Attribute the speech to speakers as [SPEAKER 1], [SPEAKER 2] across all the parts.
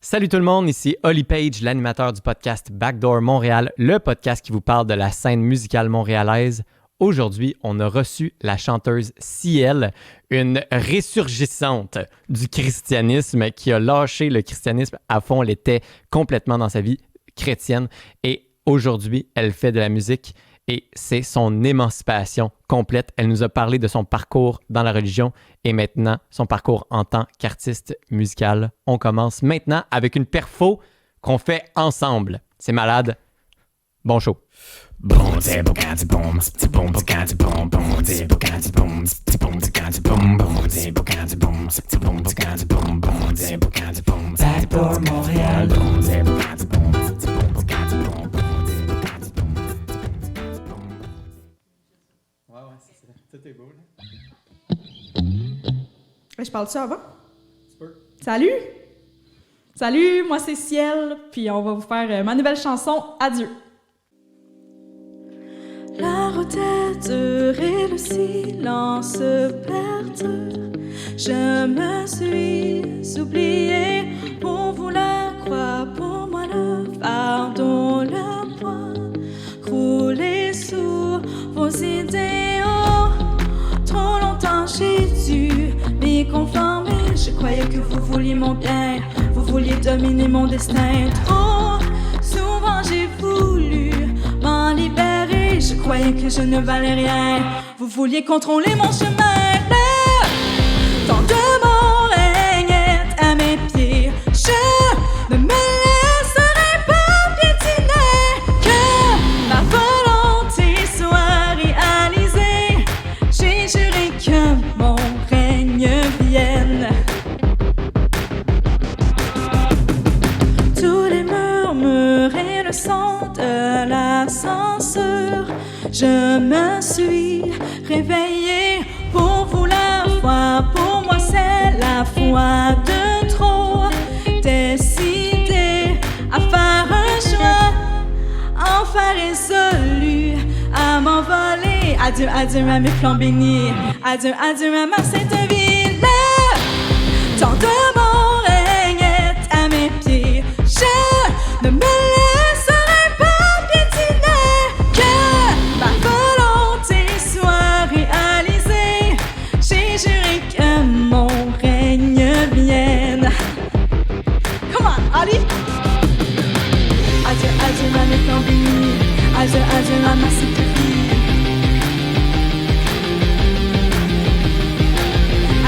[SPEAKER 1] Salut tout le monde, ici Oli Page, l'animateur du podcast Backdoor Montréal, le podcast qui vous parle de la scène musicale montréalaise. Aujourd'hui, on a reçu la chanteuse Ciel, une ressurgissante du christianisme qui a lâché le christianisme à fond. Elle était complètement dans sa vie chrétienne et aujourd'hui, elle fait de la musique et c'est son émancipation complète. Elle nous a parlé de son parcours dans la religion et maintenant son parcours en tant qu'artiste musical. On commence maintenant avec une perfo qu'on fait ensemble. C'est malade. Bon show.
[SPEAKER 2] Boom, c'est bocati boom, c'est boom, bocati boom, boom, c'est bocati boom, c'est boom, bocati boom, boom, c'est bocati boom, c'est boom, bocati boom, boom, c'est bocati boom, Backdoor Montréal, boom, c'est bocati boom, c'est boom, bocati boom, boom, c'est bocati boom,
[SPEAKER 1] Ouais, c'est tout est beau, là.
[SPEAKER 3] Je parle de ça avant?
[SPEAKER 1] Tu peux.
[SPEAKER 3] Salut! Salut, moi c'est Ciel, puis on va vous faire ma nouvelle chanson, Adieu. La route est dure et le silence perdure. Je me suis oubliée pour vous la croix, pour moi le fardeau, le poids roulé sous vos idéaux. Trop longtemps j'ai dû m'y conformer. Je croyais que vous vouliez mon bien, vous vouliez dominer mon destin. Trop souvent j'ai voulu m'en libérer. Je croyais que je ne valais rien. Vous vouliez contrôler mon chemin. Le temps de mon règne est à mes pieds. Je ne me laisserai pas piétiner. Que ma volonté soit réalisée. J'ai juré que mon règne vienne. Tous les murmures et le son de la censure. Je me suis réveillée pour vous la foi. Pour moi c'est la foi de trop. Décidée à faire un choix, enfin résolu à m'envoler. Adieu, adieu à mes plans bénis. Adieu, adieu à ma sainte vie. Le temps de mon règne est à mes pieds. Je ne me laisserai pas piétiner. Que ma volonté soit réalisée. J'ai juré que mon règne vienne. Come on, allez! Adieu, adieu à mes plans bénis. Adieu, adieu à ma sainte vie.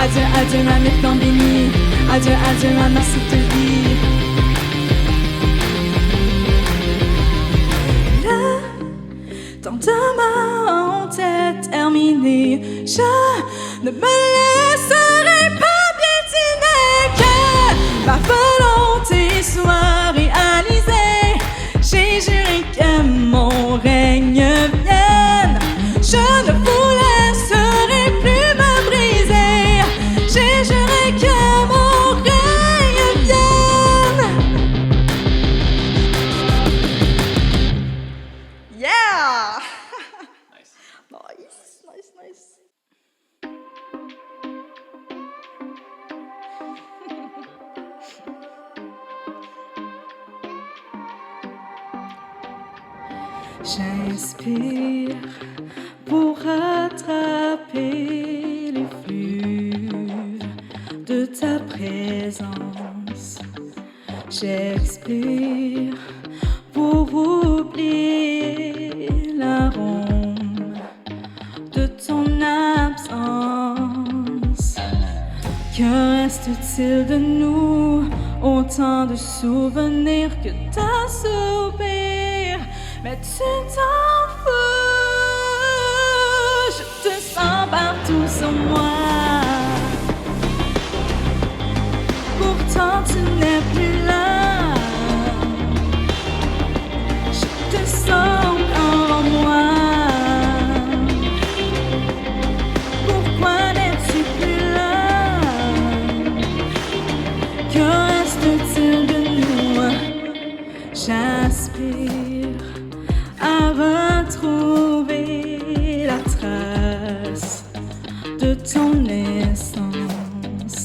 [SPEAKER 3] Adieu, adieu à mes plans bénis. Adieu, adieu à ma sainte vie. Le temps de ma honte est terminé. Je ne me laisserai pas piétiner. Que ma volonté soit réalisée. J'ai juré que mon règne vienne. Je ne vous laisserai plus me briser. J'ai juré que mon règne vienne. Yeah!
[SPEAKER 1] Nice.
[SPEAKER 3] Nice. J'inspire pour rattraper les flux de ta présence. J'expire pour oublier l'arôme de ton absence. Que reste-t-il de nous? Autant de souvenirs que d'assoupir. Mais tu t'en fous, je te sens partout sur moi. Pourtant tu n'es plus là. Je te sens encore en moi. Pourquoi n'es-tu plus là? Que reste-t-il de nous? J'aspire à retrouver la trace de ton essence.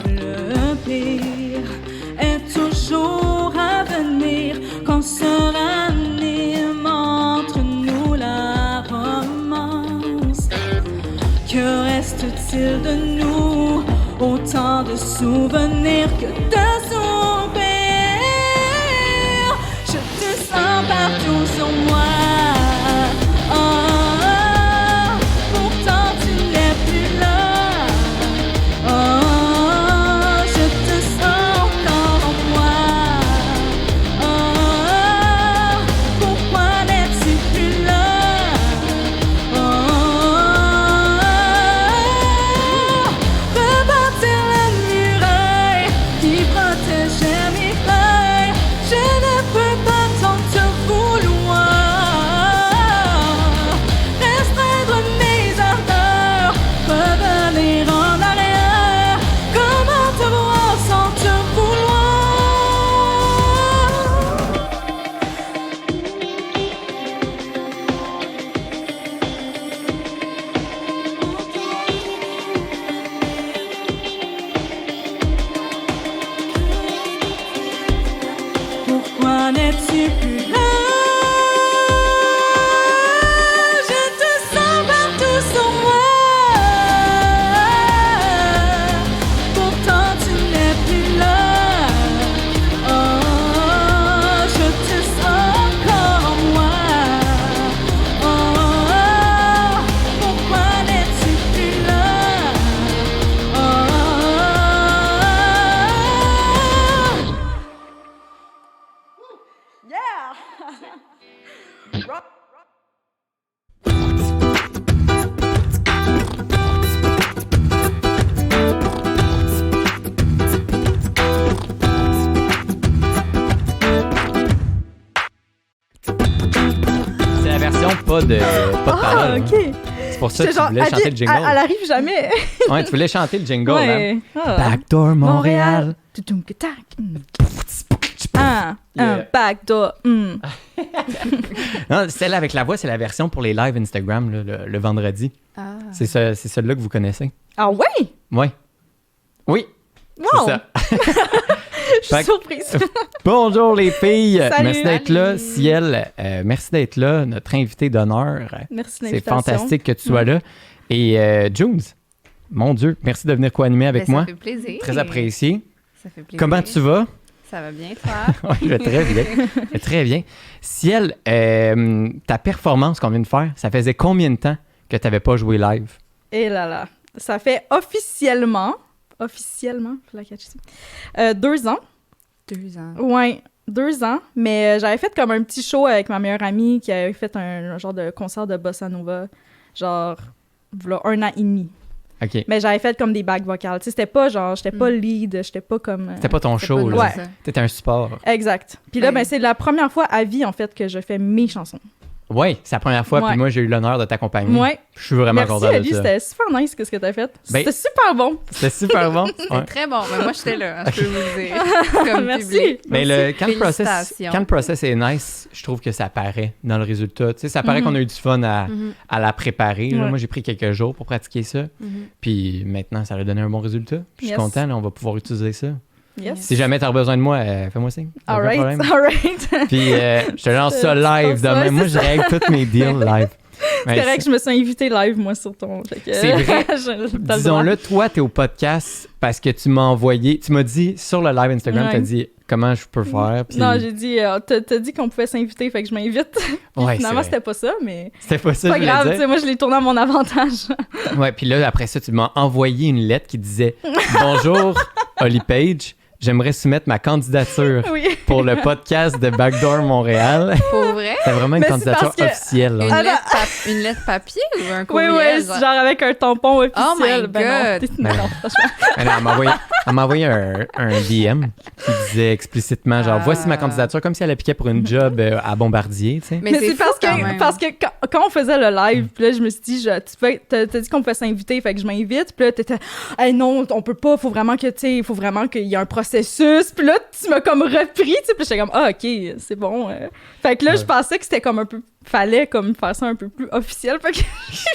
[SPEAKER 3] Le pire est toujours qu'est-il de nous? Autant de souvenirs que de souvenirs. Je te sens partout sur moi. Oh, pourtant tu n'es plus là. Oh, je te sens encore en moi. Oh, pourquoi n'es-tu plus là? Oh, rebâtir la muraille qui protégeait mes feuilles. Je ne peux pas tant te vouloir. Restreindre mes ardeurs, revenir en arrière. Comment te voir sans te vouloir? Pourquoi n'es-tu plus là? Je te sens partout sur moi. Pourtant tu n'es plus là. Oh, je te sens encore en moi. Oh, pourquoi n'es-tu plus là? Oh, yeah!
[SPEAKER 1] C'est la version pas de parole.
[SPEAKER 3] OK.
[SPEAKER 1] C'est pour ça que
[SPEAKER 3] J'étais
[SPEAKER 1] tu
[SPEAKER 3] genre,
[SPEAKER 1] voulais chanter le jingle.
[SPEAKER 3] elle arrive jamais.
[SPEAKER 1] Ouais, tu voulais chanter le jingle, hein?
[SPEAKER 3] Ouais. Ah.
[SPEAKER 1] Backdoor Montréal.
[SPEAKER 3] Tudum-que-tac. Un
[SPEAKER 1] Yeah.
[SPEAKER 3] backdoor.
[SPEAKER 1] Non, celle avec la voix, c'est la version pour les lives Instagram là, le vendredi.
[SPEAKER 4] Ah.
[SPEAKER 1] C'est celle-là que vous connaissez.
[SPEAKER 3] Ah ouais?
[SPEAKER 1] Ouais. Oui,
[SPEAKER 3] Wow!
[SPEAKER 1] c'est ça.
[SPEAKER 3] Je suis
[SPEAKER 1] Fait que-
[SPEAKER 3] surprise.
[SPEAKER 1] Bonjour les filles.
[SPEAKER 3] Salut.
[SPEAKER 1] Merci d'être là.
[SPEAKER 4] Salut.
[SPEAKER 1] Ciel, merci d'être là, notre invité d'honneur.
[SPEAKER 3] Merci de
[SPEAKER 1] C'est
[SPEAKER 3] l'invitation.
[SPEAKER 1] fantastique que tu sois là. Et Junes, mon Dieu, merci de venir co-animer avec
[SPEAKER 4] Ben,
[SPEAKER 1] moi.
[SPEAKER 4] Ça fait plaisir.
[SPEAKER 1] Très apprécié.
[SPEAKER 4] Ça fait plaisir.
[SPEAKER 1] Comment tu vas?
[SPEAKER 4] Ça va bien, toi?
[SPEAKER 1] Oui, je vais très bien. Je vais très bien. Ciel, ta performance qu'on vient de faire, ça faisait combien de temps que tu n'avais pas joué live?
[SPEAKER 3] Et là là. Ça fait officiellement, faut la catcher ici, 2 ans.
[SPEAKER 4] 2 ans.
[SPEAKER 3] Ouais, 2 ans. Mais j'avais fait comme un petit show avec ma meilleure amie qui avait fait un genre de concert de bossa nova, genre, voilà, 1 an et demi.
[SPEAKER 1] OK.
[SPEAKER 3] Mais j'avais fait comme des bacs vocales. Tu sais, c'était pas genre, j'étais pas lead, j'étais pas comme...
[SPEAKER 1] C'était pas ton
[SPEAKER 4] C'est
[SPEAKER 1] show,
[SPEAKER 4] pas
[SPEAKER 1] là.
[SPEAKER 3] Ouais.
[SPEAKER 4] ça.
[SPEAKER 1] T'étais un support.
[SPEAKER 3] Exact. Puis là,
[SPEAKER 4] Ouais.
[SPEAKER 3] ben, c'est la première fois à vie, en fait, que je fais mes chansons.
[SPEAKER 1] Oui, c'est la première fois,
[SPEAKER 3] Ouais.
[SPEAKER 1] puis moi, j'ai eu l'honneur de t'accompagner.
[SPEAKER 3] Ouais.
[SPEAKER 1] Je suis vraiment
[SPEAKER 3] Merci,
[SPEAKER 1] content de
[SPEAKER 3] Ali,
[SPEAKER 1] ça.
[SPEAKER 3] c'était super nice, qu'est-ce que t'as fait.
[SPEAKER 1] Ben-
[SPEAKER 3] C'était super bon.
[SPEAKER 1] C'était super bon.
[SPEAKER 4] C'est
[SPEAKER 1] Ouais.
[SPEAKER 4] très bon. Mais moi, j'étais là, je peux vous le dire. Comme
[SPEAKER 3] Merci.
[SPEAKER 4] public.
[SPEAKER 1] Mais quand
[SPEAKER 4] Félicitations.
[SPEAKER 1] le process est nice, je trouve que ça paraît dans le résultat. Tu sais, ça paraît qu'on a eu du fun à la préparer. là.
[SPEAKER 3] Ouais.
[SPEAKER 1] Moi, j'ai pris quelques jours pour pratiquer ça. Puis maintenant, ça a donné un bon résultat. Puis je suis
[SPEAKER 3] Yes.
[SPEAKER 1] content, là, on va pouvoir utiliser ça.
[SPEAKER 3] Yes.
[SPEAKER 1] Si jamais tu as besoin de moi, fais-moi signe.
[SPEAKER 3] All
[SPEAKER 1] Aucun
[SPEAKER 3] right,
[SPEAKER 1] problème.
[SPEAKER 3] all right.
[SPEAKER 1] Puis je te lance ça
[SPEAKER 3] Tu
[SPEAKER 1] live
[SPEAKER 3] penses ça,
[SPEAKER 1] demain.
[SPEAKER 3] ouais,
[SPEAKER 1] Moi,
[SPEAKER 3] c'est
[SPEAKER 1] je règle tous mes deals live.
[SPEAKER 3] C'est correct que je me suis invitée live, moi, sur ton... fait que-
[SPEAKER 1] C'est vrai.
[SPEAKER 3] T'as le droit.
[SPEAKER 1] Disons-le, toi, t'es au podcast parce que tu m'as envoyé, tu m'as dit sur le live Instagram,
[SPEAKER 3] Ouais.
[SPEAKER 1] t'as dit comment je peux faire. Puis...
[SPEAKER 3] Non, j'ai dit, t'as dit qu'on pouvait s'inviter, fait que je m'invite. Puis
[SPEAKER 1] Ouais,
[SPEAKER 3] finalement,
[SPEAKER 1] c'est
[SPEAKER 3] c'était pas ça, mais
[SPEAKER 1] C'était pas ça,
[SPEAKER 3] c'est pas
[SPEAKER 1] je voulais
[SPEAKER 3] grave, tu
[SPEAKER 1] dire.
[SPEAKER 3] sais, moi, je l'ai tourné à mon avantage.
[SPEAKER 1] Ouais, puis là, après ça, tu m'as envoyé une lettre qui disait « Bonjour, Holly Page, j'aimerais soumettre ma candidature
[SPEAKER 3] Oui.
[SPEAKER 1] pour le podcast de Backdoor Montréal. »
[SPEAKER 4] Pour vrai?
[SPEAKER 1] C'est vraiment une
[SPEAKER 3] Mais c'est
[SPEAKER 1] candidature
[SPEAKER 3] parce que-
[SPEAKER 1] officielle. là.
[SPEAKER 4] Une,
[SPEAKER 3] Ah,
[SPEAKER 4] lettre une lettre papier ou un
[SPEAKER 3] Oui,
[SPEAKER 4] courriel?
[SPEAKER 3] oui, c'est genre avec un tampon officiel.
[SPEAKER 4] Oh my
[SPEAKER 3] Ben non,
[SPEAKER 4] God.
[SPEAKER 3] non, franchement.
[SPEAKER 1] Alors, elle m'a envoyé un DM qui disait explicitement genre « Voici ma candidature », comme si elle appliquait pour une job à Bombardier, tu sais.
[SPEAKER 3] Mais c'est
[SPEAKER 4] fou
[SPEAKER 3] parce
[SPEAKER 4] quand
[SPEAKER 3] que,
[SPEAKER 4] même.
[SPEAKER 3] parce que quand on faisait le live, puis là, je me suis dit, t'as dit qu'on pouvait s'inviter, fait que je m'invite, puis là, t'étais, hey, non, on peut pas, faut vraiment qu'il y ait un processus, puis là, tu m'as comme repris, tu sais, puis j'étais comme, ah, ok, c'est bon. Fait que là, je pensais que c'était comme un peu, fallait comme faire ça un peu plus officiel, fait que j'ai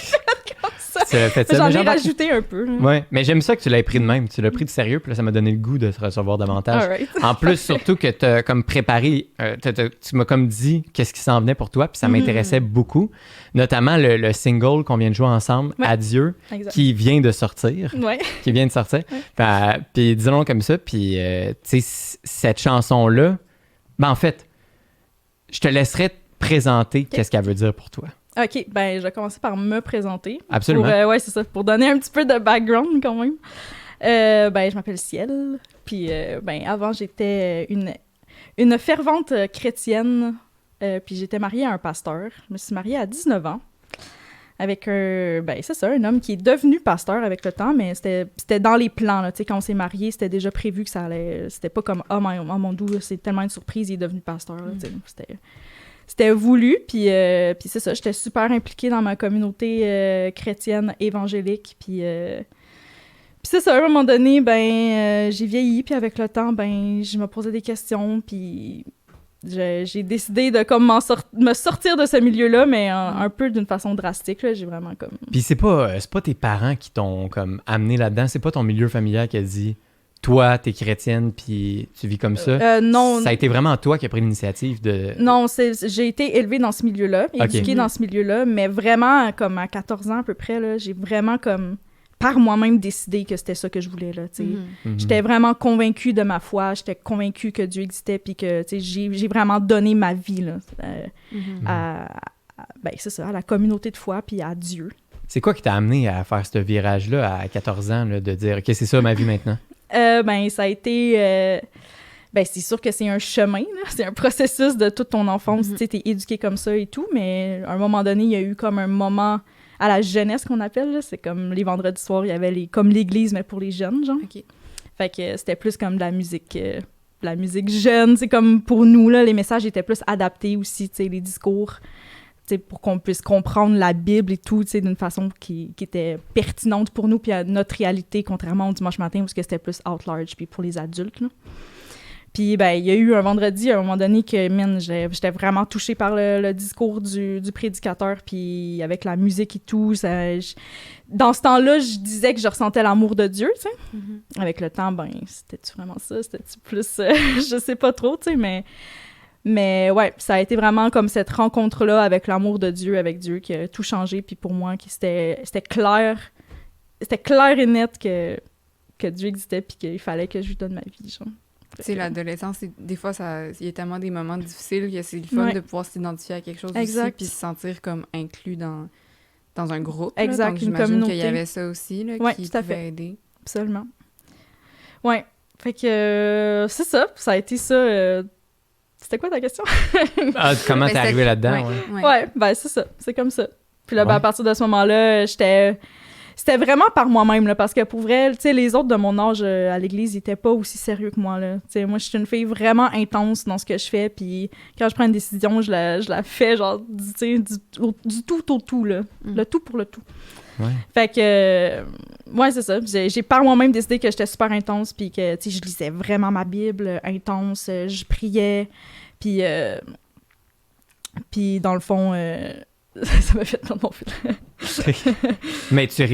[SPEAKER 3] fait comme ça.
[SPEAKER 1] Tu l'as fait ça.
[SPEAKER 3] J'en
[SPEAKER 1] Mais
[SPEAKER 3] ai
[SPEAKER 1] j'embarque-
[SPEAKER 3] rajouté un peu. Là.
[SPEAKER 1] Ouais, mais j'aime ça que tu l'aies pris de même. Tu l'as pris de sérieux, puis là, ça m'a donné le goût de te recevoir davantage.
[SPEAKER 3] Alright.
[SPEAKER 1] En plus, surtout que tu as comme préparé, tu m'as comme dit qu'est-ce qui s'en venait pour toi, puis ça m'intéressait beaucoup. Notamment le single qu'on vient de jouer ensemble,
[SPEAKER 3] Ouais.
[SPEAKER 1] Adieu,
[SPEAKER 3] Exact.
[SPEAKER 1] qui vient de sortir.
[SPEAKER 3] Ouais.
[SPEAKER 1] Qui vient de sortir. Puis disons comme ça, puis tu sais, cette chanson-là, ben en fait, je te laisserai te présenter qu'est-ce qu'elle veut dire pour toi.
[SPEAKER 3] OK, ben je vais commencer par me présenter.
[SPEAKER 1] Absolument.
[SPEAKER 3] Ouais, c'est ça, pour donner un petit peu de background quand même. Ben je m'appelle Ciel, puis ben avant j'étais une fervente chrétienne, puis j'étais mariée à un pasteur. Je me suis mariée à 19 ans avec ben c'est ça, un homme qui est devenu pasteur avec le temps, mais c'était dans les plans, là, tu sais, quand on s'est mariés, c'était déjà prévu que ça allait, c'était pas comme « Oh mon Dieu, c'est tellement une surprise, il est devenu pasteur », là, tu sais, c'était voulu, puis c'est ça, j'étais super impliquée dans ma communauté chrétienne évangélique, puis c'est ça, à un moment donné, ben j'ai vieilli, puis avec le temps, ben je me posais des questions, puis j'ai décidé de comme me sortir de ce milieu-là, mais un peu d'une façon drastique, là, j'ai vraiment comme...
[SPEAKER 1] Puis c'est pas tes parents qui t'ont comme amené là-dedans, c'est pas ton milieu familial qui a dit toi, t'es chrétienne, puis tu vis comme ça.
[SPEAKER 3] Non.
[SPEAKER 1] Ça a été vraiment toi qui as pris l'initiative de...
[SPEAKER 3] Non, j'ai été élevée dans ce milieu-là, éduquée
[SPEAKER 1] Ok.
[SPEAKER 3] dans ce milieu-là, mais vraiment, comme à 14 ans à peu près, là, j'ai vraiment comme, par moi-même, décidé que c'était ça que je voulais, là, tu sais.
[SPEAKER 1] Mhm.
[SPEAKER 3] J'étais vraiment convaincue de ma foi, j'étais convaincue que Dieu existait, puis que, tu sais, j'ai vraiment donné ma vie, là, ben, c'est ça, à la communauté de foi, puis à Dieu.
[SPEAKER 1] C'est quoi qui t'a amené à faire ce virage-là à 14 ans, là, de dire « OK, c'est ça ma vie maintenant ».
[SPEAKER 3] Ben, ça a été... ben, c'est sûr que c'est un chemin, là. C'est un processus de toute ton enfance. Tu sais, t'es éduqué comme ça et tout, mais à un moment donné, il y a eu comme un moment à la jeunesse qu'on appelle, là. C'est comme les vendredis soirs, il y avait comme l'église, mais pour les jeunes, genre.
[SPEAKER 4] OK.
[SPEAKER 3] Fait que c'était plus comme de la musique jeune. C'est comme pour nous, là, les messages étaient plus adaptés aussi, tu sais, les discours, tu sais, pour qu'on puisse comprendre la Bible et tout, tu sais, d'une façon qui était pertinente pour nous, puis à notre réalité, contrairement au dimanche matin, où c'était plus out large, puis pour les adultes, là. Puis, ben, il y a eu un vendredi, à un moment donné, que, j'étais vraiment touchée par le discours du prédicateur, puis avec la musique et tout. Dans ce temps-là, je disais que je ressentais l'amour de Dieu, tu sais. Avec le temps, ben, c'était-tu vraiment ça? C'était-tu plus... je sais pas trop, tu sais, mais ouais, ça a été vraiment comme cette rencontre-là avec l'amour de Dieu, avec Dieu, qui a tout changé. Puis pour moi, c'était clair et net que Dieu existait, puis qu'il fallait que je lui donne ma vie, genre.
[SPEAKER 4] Tu sais, l'adolescence, des fois, il y a tellement des moments difficiles que c'est le fun de pouvoir s'identifier à quelque chose aussi, puis se sentir comme inclus dans un groupe.
[SPEAKER 3] Exact,
[SPEAKER 4] là. Donc,
[SPEAKER 3] une
[SPEAKER 4] j'imagine
[SPEAKER 3] communauté.
[SPEAKER 4] qu'il y avait ça aussi, là, qui
[SPEAKER 3] tout à
[SPEAKER 4] pouvait
[SPEAKER 3] fait.
[SPEAKER 4] aider.
[SPEAKER 3] Absolument. Ouais. Fait que c'est ça. Ça a été ça. C'était quoi ta question?
[SPEAKER 1] Comment
[SPEAKER 4] Ben,
[SPEAKER 1] t'es arrivé là-dedans?
[SPEAKER 4] Ouais.
[SPEAKER 3] Ouais, ben c'est ça. C'est comme ça. Puis là, ben,
[SPEAKER 1] Ouais.
[SPEAKER 3] à partir de ce moment-là, c'était vraiment par moi-même, là, parce que pour vrai, tu sais, les autres de mon âge à l'église, ils étaient pas aussi sérieux que moi, là. Tu sais, moi, je suis une fille vraiment intense dans ce que je fais, puis quand je prends une décision, je la fais, genre, tu sais, du tout au tout, là. Le tout pour le tout.
[SPEAKER 1] Ouais.
[SPEAKER 3] Fait que, ouais, c'est ça. J'ai par moi-même décidé que j'étais super intense, puis que, tu sais, je lisais vraiment ma Bible intense, je priais, puis dans le fond, ça m'a fait perdre mon fil.
[SPEAKER 1] Mais tu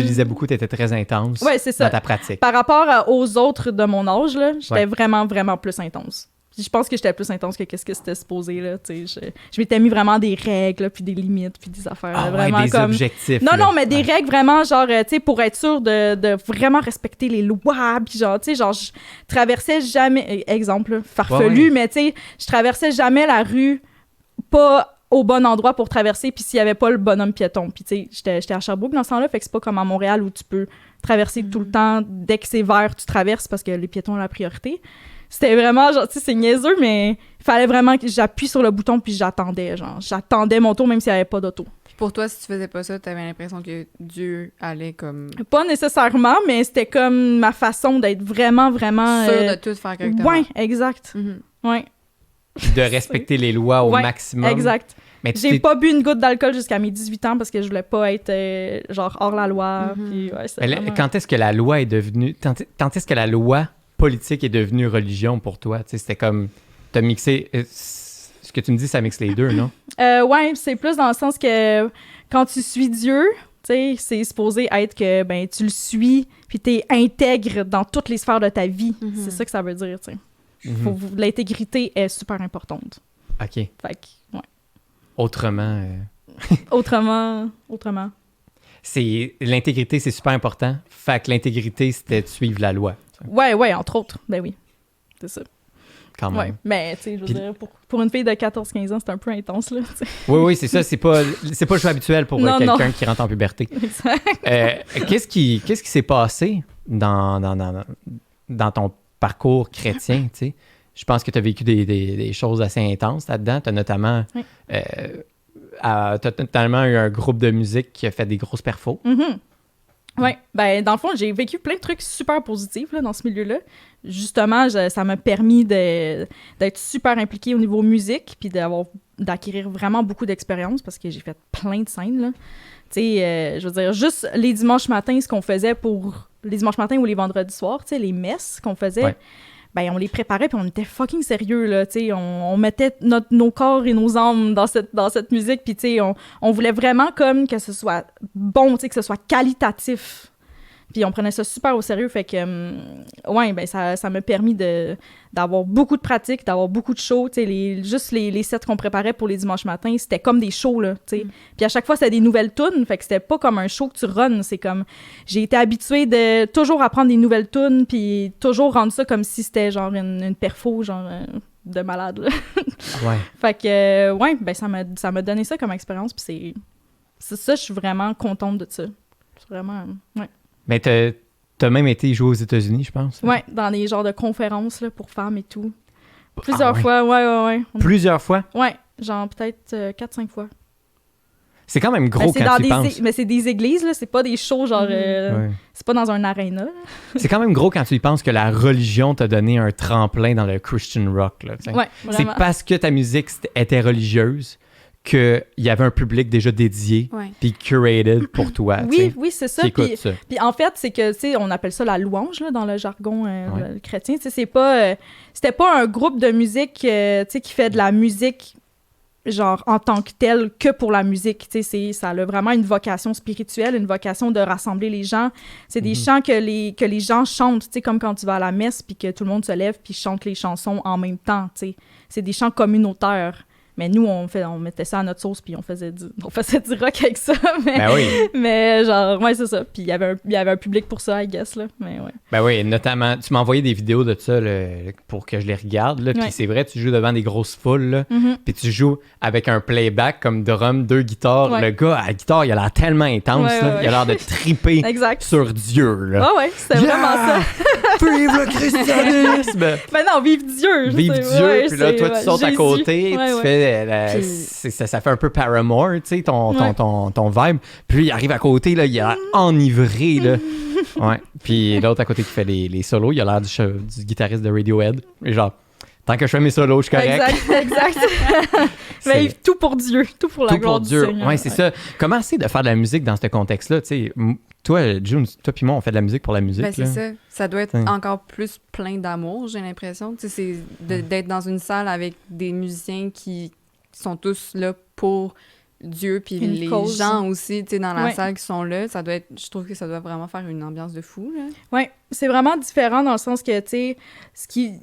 [SPEAKER 1] lisais beaucoup, tu étais très intense
[SPEAKER 3] Ouais, c'est ça.
[SPEAKER 1] dans ta pratique.
[SPEAKER 3] Par rapport aux autres de mon âge, là, j'étais
[SPEAKER 1] Ouais.
[SPEAKER 3] vraiment, vraiment plus intense. Puis je pense que j'étais plus intense que qu'est-ce que c'était supposé, là, tu sais. Je m'étais mis vraiment des règles, là, puis des limites, puis des affaires,
[SPEAKER 1] Ah
[SPEAKER 3] là,
[SPEAKER 1] ouais,
[SPEAKER 3] vraiment
[SPEAKER 1] des
[SPEAKER 3] comme...
[SPEAKER 1] objectifs.
[SPEAKER 3] Non,
[SPEAKER 1] là.
[SPEAKER 3] non, mais des
[SPEAKER 1] Ouais.
[SPEAKER 3] règles vraiment, genre, tu sais, pour être sûr de vraiment respecter les lois, puis genre, tu sais, genre, je traversais jamais... Exemple, là, farfelu,
[SPEAKER 1] Ouais.
[SPEAKER 3] mais tu sais, je traversais jamais la rue pas au bon endroit pour traverser, puis s'il y avait pas le bonhomme piéton. Puis tu sais, j'étais à Sherbrooke dans ce temps-là, fait que c'est pas comme à Montréal où tu peux traverser tout le temps. Dès que c'est vert, tu traverses parce que les piétons ont la priorité. C'était vraiment, genre, tu sais, c'est niaiseux, mais il fallait vraiment que j'appuie sur le bouton puis j'attendais, genre. J'attendais mon tour même s'il y avait pas d'auto.
[SPEAKER 4] Puis pour toi, si tu faisais pas ça, t'avais l'impression que Dieu allait comme...
[SPEAKER 3] Pas nécessairement, mais c'était comme ma façon d'être vraiment, vraiment...
[SPEAKER 4] sûr de tout faire correctement.
[SPEAKER 3] Ouais, exact.
[SPEAKER 4] Mhm.
[SPEAKER 3] Ouais,
[SPEAKER 1] De respecter les lois au
[SPEAKER 3] Ouais,
[SPEAKER 1] maximum.
[SPEAKER 3] exact.
[SPEAKER 1] Mais tu
[SPEAKER 3] J'ai
[SPEAKER 1] t'es-
[SPEAKER 3] pas bu une goutte d'alcool jusqu'à mes 18 ans parce que je voulais pas être, genre, hors la loi.
[SPEAKER 4] Mhm.
[SPEAKER 3] Puis, ouais, c'était
[SPEAKER 1] Mais
[SPEAKER 3] vraiment-
[SPEAKER 1] quand est-ce que la loi est devenue... Quand est-ce que la loi politique est devenue religion pour toi? Tu sais, c'était comme... T'as mixé... ce que tu me dis, ça mixe les deux, non?
[SPEAKER 3] Ouais, c'est plus dans le sens que quand tu suis Dieu,
[SPEAKER 5] sais, c'est supposé être que ben tu le suis, puis t'es intègre dans toutes les sphères de ta vie. C'est ça que ça veut dire, tu sais. L'intégrité est super importante.
[SPEAKER 1] OK.
[SPEAKER 5] Fait que, ouais.
[SPEAKER 1] Autrement...
[SPEAKER 5] Autrement.
[SPEAKER 1] L'intégrité, c'est super important. Fait que l'intégrité, c'était de suivre la loi.
[SPEAKER 5] Ouais, entre autres. Ben oui, c'est ça.
[SPEAKER 1] Quand même.
[SPEAKER 5] Ouais, mais tu sais, je veux dire, pour une fille de 14-15 ans, c'est un peu intense, là. T'sais.
[SPEAKER 1] Oui, c'est ça. C'est pas le choix habituel pour quelqu'un qui rentre en puberté. Qu'est-ce qui s'est passé dans ton parcours chrétien, tu sais? Je pense que tu as vécu des choses assez intenses là-dedans. Tu as notamment... t'as totalement eu un groupe de musique qui a fait des grosses perfos.
[SPEAKER 5] Oui, ben dans le fond, j'ai vécu plein de trucs super positifs là, dans ce milieu-là. Justement, ça m'a permis d'être super impliquée au niveau musique puis d'acquérir vraiment beaucoup d'expérience parce que j'ai fait plein de scènes, là. Tu sais, je veux dire, juste les dimanches matins, ce qu'on faisait pour... Les dimanches matins ou les vendredis soirs, tu sais, les messes qu'on faisait... Ben, on les préparait puis on était fucking sérieux, là, tu sais, on mettait nos corps et nos âmes dans cette musique, puis tu sais, on voulait vraiment comme que ce soit bon, tu sais, que ce soit qualitatif. Puis on prenait ça super au sérieux, fait que, ouais, ben ça m'a permis d'avoir beaucoup de pratique, d'avoir beaucoup de shows, tu sais, juste les sets qu'on préparait pour les dimanches matins, c'était comme des shows, là, tu sais. Puis à chaque fois, c'était des nouvelles tunes, fait que c'était pas comme un show que tu runs, c'est comme... J'ai été habituée de toujours apprendre des nouvelles tunes, puis toujours rendre ça comme si c'était genre une perfo, genre... de malade, là.
[SPEAKER 1] Ouais.
[SPEAKER 5] Fait que, ouais, ben ça m'a donné ça comme expérience, puis c'est ça, je suis vraiment contente de ça. C'est vraiment... Ouais.
[SPEAKER 1] Mais t'as même été jouer aux États-Unis, je pense.
[SPEAKER 5] Ouais, dans des genres de conférences là, pour femmes et tout. Plusieurs fois, ouais.
[SPEAKER 1] Plusieurs fois?
[SPEAKER 5] Ouais, genre peut-être 4-5 fois.
[SPEAKER 1] C'est quand même gros quand tu y penses.
[SPEAKER 5] Mais c'est des églises, là, c'est pas des shows genre... C'est pas dans un aréna.
[SPEAKER 1] C'est quand même gros quand tu y penses que la religion t'a donné un tremplin dans le Christian rock. Là,
[SPEAKER 5] ouais,
[SPEAKER 1] c'est parce que ta musique était religieuse qu'il y avait un public déjà dédié puis curated pour toi.
[SPEAKER 5] Oui, c'est ça. Puis en fait, c'est que, tu sais, on appelle ça la louange là, dans le jargon chrétien. Tu sais, c'était pas un groupe de musique tu sais, qui fait de la musique genre en tant que telle que pour la musique. Tu sais, ça a vraiment une vocation spirituelle, une vocation de rassembler les gens. C'est des chants que les gens chantent, tu sais, comme quand tu vas à la messe puis que tout le monde se lève puis chante les chansons en même temps, tu sais. C'est des chants communautaires. Mais nous, on mettait ça à notre sauce, puis on faisait du rock avec ça. Mais,
[SPEAKER 1] ben oui.
[SPEAKER 5] Mais genre, ouais, c'est ça. Puis il y avait un public pour ça, I guess, là. Mais ouais.
[SPEAKER 1] Ben oui, notamment, tu m'as envoyé des vidéos de ça pour que je les regarde, là. Puis c'est vrai, tu joues devant des grosses foules, là. Puis tu joues avec un playback comme drum, 2 guitares. Ouais. Le gars, à la guitare, il a l'air tellement intense, là. Il a l'air de triper sur Dieu, là.
[SPEAKER 5] Ah ouais, c'était vraiment ça.
[SPEAKER 1] Vive le christianisme!
[SPEAKER 5] Ben non, vive Dieu!
[SPEAKER 1] Vive Dieu! Puis là, toi, tu sautes à côté, tu fais... ça fait un peu Paramore, tu sais, ton vibe. Puis il arrive à côté, là, il a l'air enivré, là. Ouais. Puis l'autre à côté qui fait les solos, il a l'air du guitariste de Radiohead. Et genre, tant que je fais mes solos, je suis correct.
[SPEAKER 5] Exact. Mais tout pour Dieu, tout pour la gloire du Seigneur.
[SPEAKER 1] Ouais, c'est ça. Comment c'est de faire de la musique dans ce contexte-là, tu sais? Toi, June, toi puis moi, on fait de la musique pour la musique.
[SPEAKER 4] Ben, c'est ça. Ça doit être encore plus plein d'amour, j'ai l'impression. Tu sais, c'est d'être dans une salle avec des musiciens qui sont tous là pour Dieu, puis les gens aussi, tu sais, dans la salle qui sont là. Ça doit être... Je trouve que ça doit vraiment faire une ambiance de fou, là.
[SPEAKER 5] Ouais, c'est vraiment différent dans le sens que, tu sais,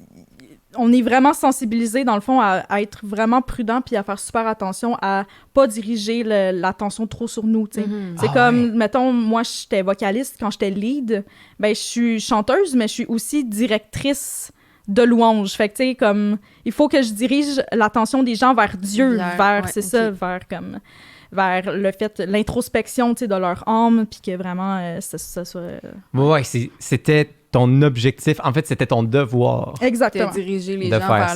[SPEAKER 5] on est vraiment sensibilisé, dans le fond, à être vraiment prudent puis à faire super attention à pas diriger l'attention trop sur nous, tu sais. C'est mettons, moi, j'étais vocaliste quand j'étais lead. Ben, je suis chanteuse, mais je suis aussi directrice de louange. Fait que, tu sais, comme, il faut que je dirige l'attention des gens vers Dieu, vers le fait, l'introspection, tu sais, de leur âme, puis que vraiment, ça soit...
[SPEAKER 1] Ouais, c'était ton objectif. En fait, c'était ton devoir.
[SPEAKER 5] Exactement.
[SPEAKER 4] De diriger les gens vers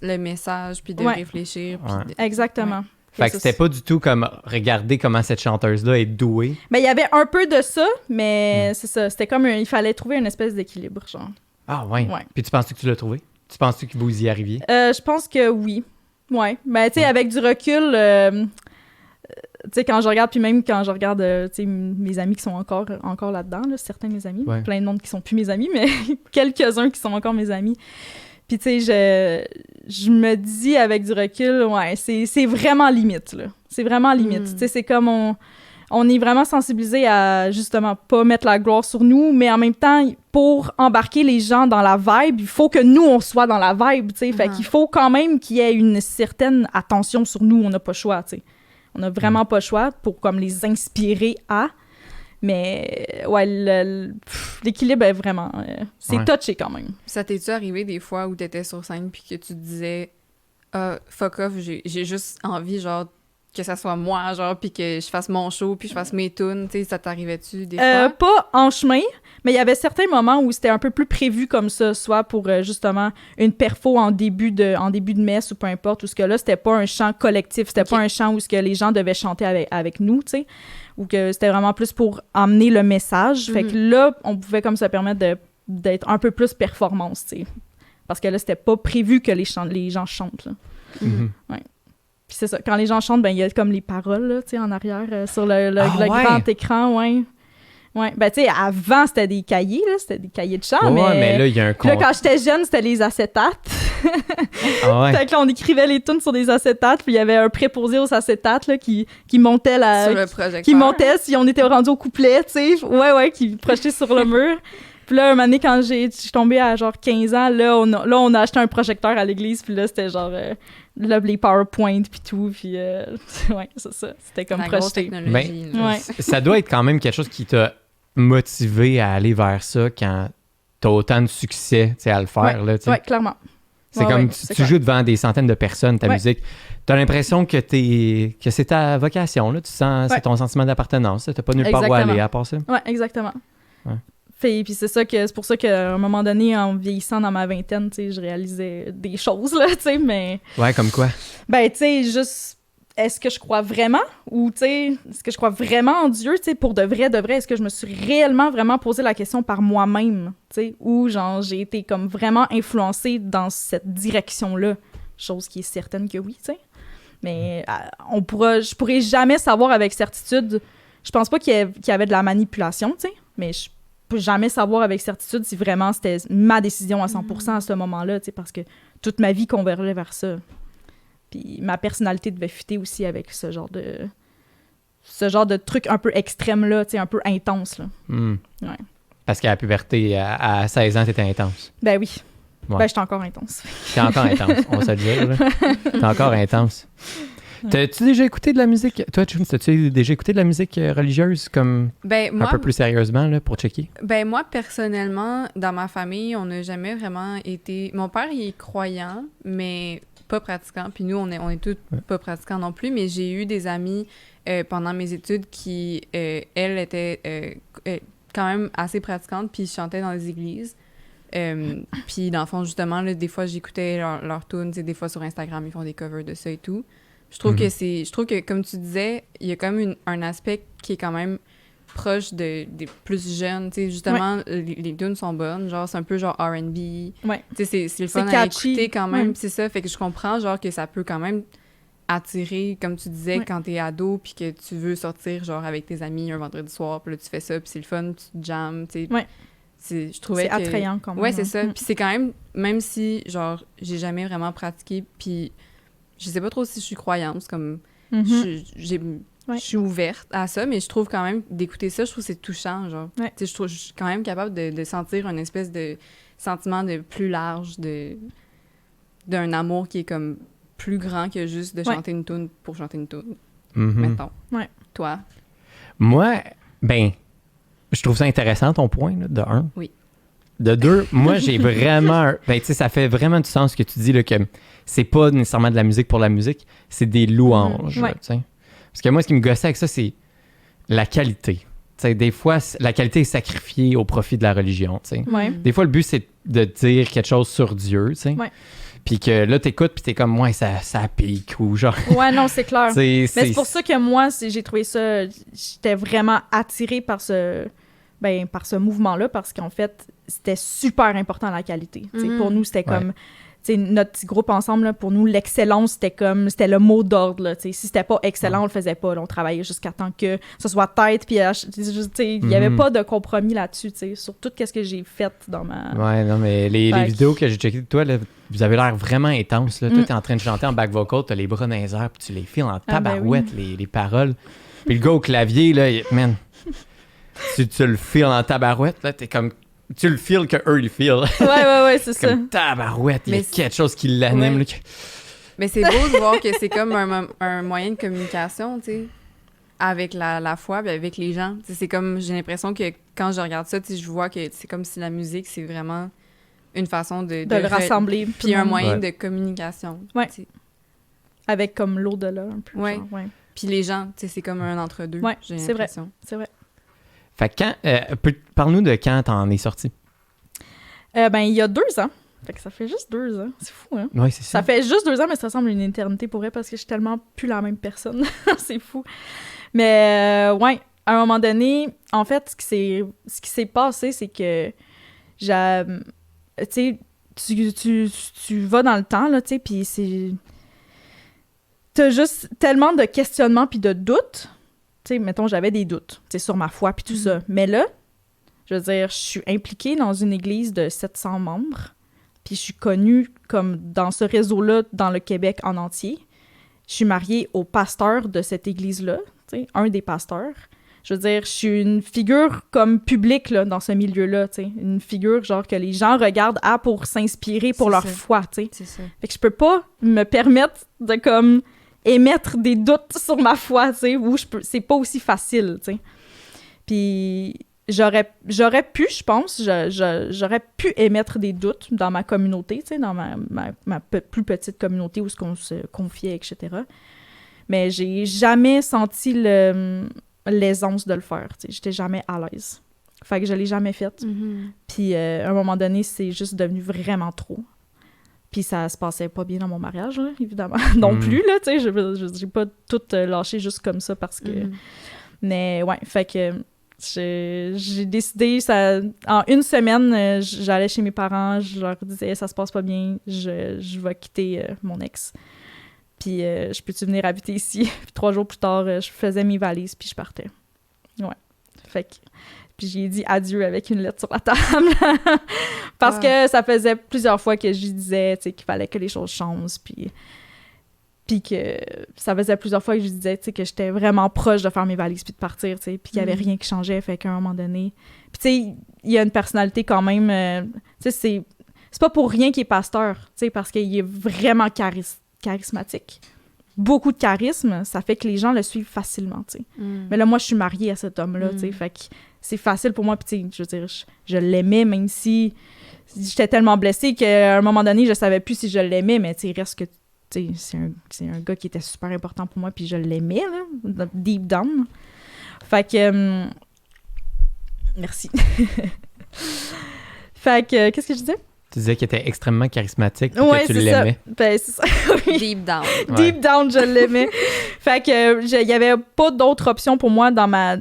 [SPEAKER 4] le message, puis de réfléchir. Puis
[SPEAKER 5] Exactement.
[SPEAKER 1] Fait que c'était pas du tout comme regarder comment cette chanteuse-là est douée.
[SPEAKER 5] Ben, il y avait un peu de ça, mais c'est ça. C'était comme il fallait trouver une espèce d'équilibre, genre.
[SPEAKER 1] Ah, ouais. Puis tu penses que tu l'as trouvé? Tu penses que vous y arriviez?
[SPEAKER 5] Je pense que oui. Ouais. Ben, tu sais, avec du recul... tu sais, quand je regarde, puis même quand je regarde, tu sais, mes amis qui sont encore là-dedans, là, certains de mes amis, plein de monde qui sont plus mes amis, mais quelques-uns qui sont encore mes amis. Puis, tu sais, je me dis avec du recul, ouais, c'est vraiment limite, là. C'est vraiment limite. Tu sais, c'est comme on est vraiment sensibilisé à, justement, pas mettre la gloire sur nous, mais en même temps, pour embarquer les gens dans la vibe, il faut que nous, on soit dans la vibe, tu sais. Fait qu'il faut quand même qu'il y ait une certaine attention sur nous. On n'a pas le choix, tu sais. On n'a vraiment pas le choix pour, comme, les inspirer à... Mais, ouais, l'équilibre est vraiment... c'est touché, quand même.
[SPEAKER 4] Ça t'es-tu arrivé des fois où t'étais sur scène puis que tu te disais « fuck off, j'ai juste envie, genre, que ça soit moi, genre, puis que je fasse mon show, puis je fasse mes tunes. » Tu sais, ça t'arrivait-tu des fois?
[SPEAKER 5] Pas en chemin, mais il y avait certains moments où c'était un peu plus prévu comme ça, soit pour, justement, une perfo en début de messe ou peu importe, où ce que là, c'était pas un chant collectif, c'était pas un chant où ce que les gens devaient chanter avec nous, tu sais, ou que c'était vraiment plus pour emmener le message. Fait que là, on pouvait comme ça permettre d'être un peu plus performance, tu sais. Parce que là, c'était pas prévu que les gens chantent, là. Ouais. Puis c'est ça, quand les gens chantent, ben il y a comme les paroles, là, tu sais, en arrière, sur le grand écran, ouais. Ouais, ben tu sais, avant, c'était des cahiers, là, c'était des cahiers de chant,
[SPEAKER 1] mais là, il y a un
[SPEAKER 5] là, quand j'étais jeune, c'était les acétates. Fait que là, on écrivait les tunes sur des acétates, puis il y avait un préposé aux acétates, là, qui montait
[SPEAKER 4] sur le projecteur.
[SPEAKER 5] Qui montait si on était rendu au couplet, tu sais, ouais, qui projetait sur le mur. Puis là, un moment donné, quand je suis tombée à genre 15 ans, là, on a acheté un projecteur à l'église, puis là, c'était genre... là, les PowerPoint puis tout, puis ouais, c'est ça. C'était comme projeté.
[SPEAKER 1] Ça doit être quand même quelque chose qui t'a motivé à aller vers ça quand t'as autant de succès, tu sais, à le faire, là, tu sais.
[SPEAKER 5] Ouais, clairement.
[SPEAKER 1] C'est comme tu joues devant des centaines de personnes, ta musique. T'as l'impression que c'est ta vocation, là. Tu sens, c'est ton sentiment d'appartenance. T'as pas nulle part où aller à part ça.
[SPEAKER 5] Ouais, exactement. Puis c'est pour ça qu'à un moment donné, en vieillissant dans ma vingtaine, tu sais, je réalisais des choses, là, tu sais, mais...
[SPEAKER 1] Ouais, comme quoi?
[SPEAKER 5] Ben, tu sais, juste, est-ce que je crois vraiment? Ou, tu sais, est-ce que je crois vraiment en Dieu, tu sais, pour de vrai, est-ce que je me suis réellement, vraiment posé la question par moi-même, tu sais, ou, genre, j'ai été comme vraiment influencée dans cette direction-là, chose qui est certaine que oui, tu sais. Mais je pourrais jamais savoir avec certitude, je pense pas qu'il y avait de la manipulation, tu sais, mais je peux jamais savoir avec certitude si vraiment c'était ma décision à 100% à ce moment-là, tu sais, parce que toute ma vie convergeait vers ça. Puis ma personnalité devait fitter aussi avec ce genre de truc un peu extrême, là, tu sais, un peu intense, là. Ouais.
[SPEAKER 1] Parce qu'à la puberté, à 16 ans, t'étais intense.
[SPEAKER 5] Ben oui.
[SPEAKER 1] Ouais.
[SPEAKER 5] Ben, j'étais encore intense.
[SPEAKER 1] T'es encore intense, on va se le dire, là. T'es encore intense. T'as-tu déjà écouté de la musique? Toi, Chum, t'as-tu déjà écouté de la musique religieuse comme un peu plus sérieusement là, pour checker?
[SPEAKER 4] Ben moi, personnellement, dans ma famille, on n'a jamais vraiment été... Mon père, il est croyant, mais pas pratiquant. Puis nous, on est tous pas pratiquants non plus, mais j'ai eu des amis pendant mes études qui, elles, étaient quand même assez pratiquantes, puis chantaient dans les églises. Puis dans le fond, justement, là, des fois, j'écoutais leurs tunes, des fois sur Instagram, ils font des covers de ça et tout. Je trouve que comme tu disais, il y a quand même un aspect qui est quand même proche des plus jeunes, tu sais, justement, les tunes sont bonnes, genre, c'est un peu genre R&B, tu sais, c'est le fun à écouter quand même, c'est ça, fait que je comprends, genre, que ça peut quand même attirer, comme tu disais, quand t'es ado, puis que tu veux sortir, genre, avec tes amis un vendredi soir, puis là, tu fais ça, puis c'est le fun, tu te jammes, tu sais. Je trouvais
[SPEAKER 5] c'est attrayant quand même.
[SPEAKER 4] Ouais, c'est ça, puis c'est quand même si, genre, j'ai jamais vraiment pratiqué, puis je sais pas trop si je suis croyante, comme je suis ouverte à ça, mais je trouve quand même d'écouter ça, je trouve que c'est touchant, genre. Tu sais, je suis quand même capable de sentir une espèce de sentiment de plus large d'un amour qui est comme plus grand que juste de chanter une toune pour chanter une toune. Mettons.
[SPEAKER 5] Ouais.
[SPEAKER 4] Toi?
[SPEAKER 1] Moi, ben, je trouve ça intéressant ton point, là, de 1.
[SPEAKER 4] Oui.
[SPEAKER 1] De 2, moi, j'ai vraiment... Ben, tu sais, ça fait vraiment du sens ce que tu dis, là, que c'est pas nécessairement de la musique pour la musique, c'est des louanges, tu sais. Parce que moi, ce qui me gossait avec ça, c'est la qualité. Tu sais, des fois, la qualité est sacrifiée au profit de la religion, tu sais. Des fois, le but, c'est de dire quelque chose sur Dieu, tu sais. Puis que là, t'écoutes, puis t'es comme, ouais, ça pique, ou genre...
[SPEAKER 5] Ouais, non, c'est clair.
[SPEAKER 1] Mais
[SPEAKER 5] c'est pour ça que moi, j'ai trouvé ça... J'étais vraiment attirée par ce mouvement-là, parce qu'en fait, c'était super important, la qualité. Pour nous, c'était comme... Notre petit groupe ensemble, là, pour nous, l'excellence, c'était le mot d'ordre. Là, si c'était pas excellent, on le faisait pas. Là, on travaillait jusqu'à temps que ce soit tête, puis il y avait pas de compromis là-dessus, sur tout ce que j'ai fait dans ma...
[SPEAKER 1] Ouais, non, mais les vidéos que j'ai checkées de toi, là, vous avez l'air vraiment intense. Là. Toi, t'es en train de chanter en back vocal, t'as les bras dans les airs, puis tu les files en tabarouette, les paroles. Puis le gars au clavier, là, man, tu le feels en tabarouette, là, t'es comme... Tu le feels que eux, ils feel.
[SPEAKER 5] Ouais, c'est ça.
[SPEAKER 1] Comme tabarouette, il y a
[SPEAKER 4] Mais
[SPEAKER 1] quelque chose qui l'anime.
[SPEAKER 4] Ouais.
[SPEAKER 1] Là,
[SPEAKER 4] Mais c'est beau de voir que c'est comme un moyen de communication, tu sais, avec la foi et avec les gens. T'sais, c'est comme, j'ai l'impression que quand je regarde ça, je vois que c'est comme si la musique, c'est vraiment une façon de
[SPEAKER 5] le rassembler.
[SPEAKER 4] Puis un moyen
[SPEAKER 1] Ouais.
[SPEAKER 4] de communication.
[SPEAKER 5] Ouais.
[SPEAKER 4] t'sais.
[SPEAKER 5] Avec comme l'au-delà, un peu.
[SPEAKER 4] Ouais.
[SPEAKER 5] Genre, ouais.
[SPEAKER 4] Puis les gens, tu sais, c'est comme un entre-deux,
[SPEAKER 5] Ouais,
[SPEAKER 4] j'ai
[SPEAKER 5] c'est vrai.
[SPEAKER 4] l'impression.
[SPEAKER 5] C'est vrai.
[SPEAKER 1] Fait que quand... parle-nous de quand t'en es sorti.
[SPEAKER 5] Il y a 2 ans. Fait que ça fait juste 2 ans. C'est fou, hein?
[SPEAKER 1] Oui, c'est ça.
[SPEAKER 5] Ça fait juste 2 ans, mais ça semble une éternité pour vrai parce que je suis tellement plus la même personne. C'est fou. Mais ouais, à un moment donné, en fait, ce qui s'est passé, c'est que tu sais, tu vas dans le temps, là, tu sais, puis c'est... T'as juste tellement de questionnements puis de doutes. Tu sais, mettons, j'avais des doutes, tu sais, sur ma foi puis tout ça. Mais là, je veux dire, je suis impliquée dans une église de 700 membres, puis je suis connue comme dans ce réseau-là dans le Québec en entier. Je suis mariée au pasteur de cette église-là, tu sais, un des pasteurs. Je veux dire, je suis une figure comme publique là, dans ce milieu-là, tu sais. Une figure genre que les gens regardent pour s'inspirer pour
[SPEAKER 4] C'est
[SPEAKER 5] leur
[SPEAKER 4] ça.
[SPEAKER 5] foi, tu sais.
[SPEAKER 4] C'est ça.
[SPEAKER 5] Fait que je peux pas me permettre de comme émettre des doutes sur ma foi, tu sais, où c'est pas aussi facile, tu sais. Puis j'aurais pu, je pense, j'aurais pu émettre des doutes dans ma communauté, tu sais, dans ma plus petite communauté où on se confiait, etc. Mais j'ai jamais senti l'aisance de le faire, tu sais. J'étais jamais à l'aise. Fait que je l'ai jamais faite. Puis à un moment donné, c'est juste devenu vraiment trop. Puis ça se passait pas bien dans mon mariage, là, évidemment. Non plus, là, tu sais, j'ai pas tout lâché juste comme ça parce que... Mais ouais, fait que j'ai décidé, en une semaine, j'allais chez mes parents, je leur disais « ça se passe pas bien, je vais quitter mon ex. Puis je peux-tu venir habiter ici? » Puis 3 jours plus tard, je faisais mes valises, puis je partais. Ouais. Fait que... Puis j'ai dit adieu avec une lettre sur la table. Parce que ça faisait plusieurs fois que je lui disais, tu sais, qu'il fallait que les choses changent. Puis que ça faisait plusieurs fois que je lui disais, tu sais, que j'étais vraiment proche de faire mes valises puis de partir, tu sais. Puis qu'il y avait rien qui changeait. Fait qu'à un moment donné... Puis tu sais, il y a une personnalité quand même... tu sais, c'est pas pour rien qu'il est pasteur, tu sais, parce qu'il est vraiment charismatique. Beaucoup de charisme, ça fait que les gens le suivent facilement, tu sais. Mais là, moi, je suis mariée à cet homme-là, tu sais. Fait que c'est facile pour moi, puis tu sais, je veux dire, je l'aimais, même si j'étais tellement blessée qu'à un moment donné, je savais plus si je l'aimais, mais tu sais, il reste que, tu sais, c'est un gars qui était super important pour moi, puis je l'aimais, là, deep down. Fait que... merci. Fait que, qu'est-ce que je disais?
[SPEAKER 1] Tu disais qu'il était extrêmement charismatique et
[SPEAKER 5] Ouais,
[SPEAKER 1] que tu
[SPEAKER 5] c'est ça.
[SPEAKER 1] l'aimais.
[SPEAKER 5] Ben, c'est ça, oui.
[SPEAKER 4] Deep down.
[SPEAKER 5] Deep down, je l'aimais. Fait que il y avait pas d'autre option pour moi dans ma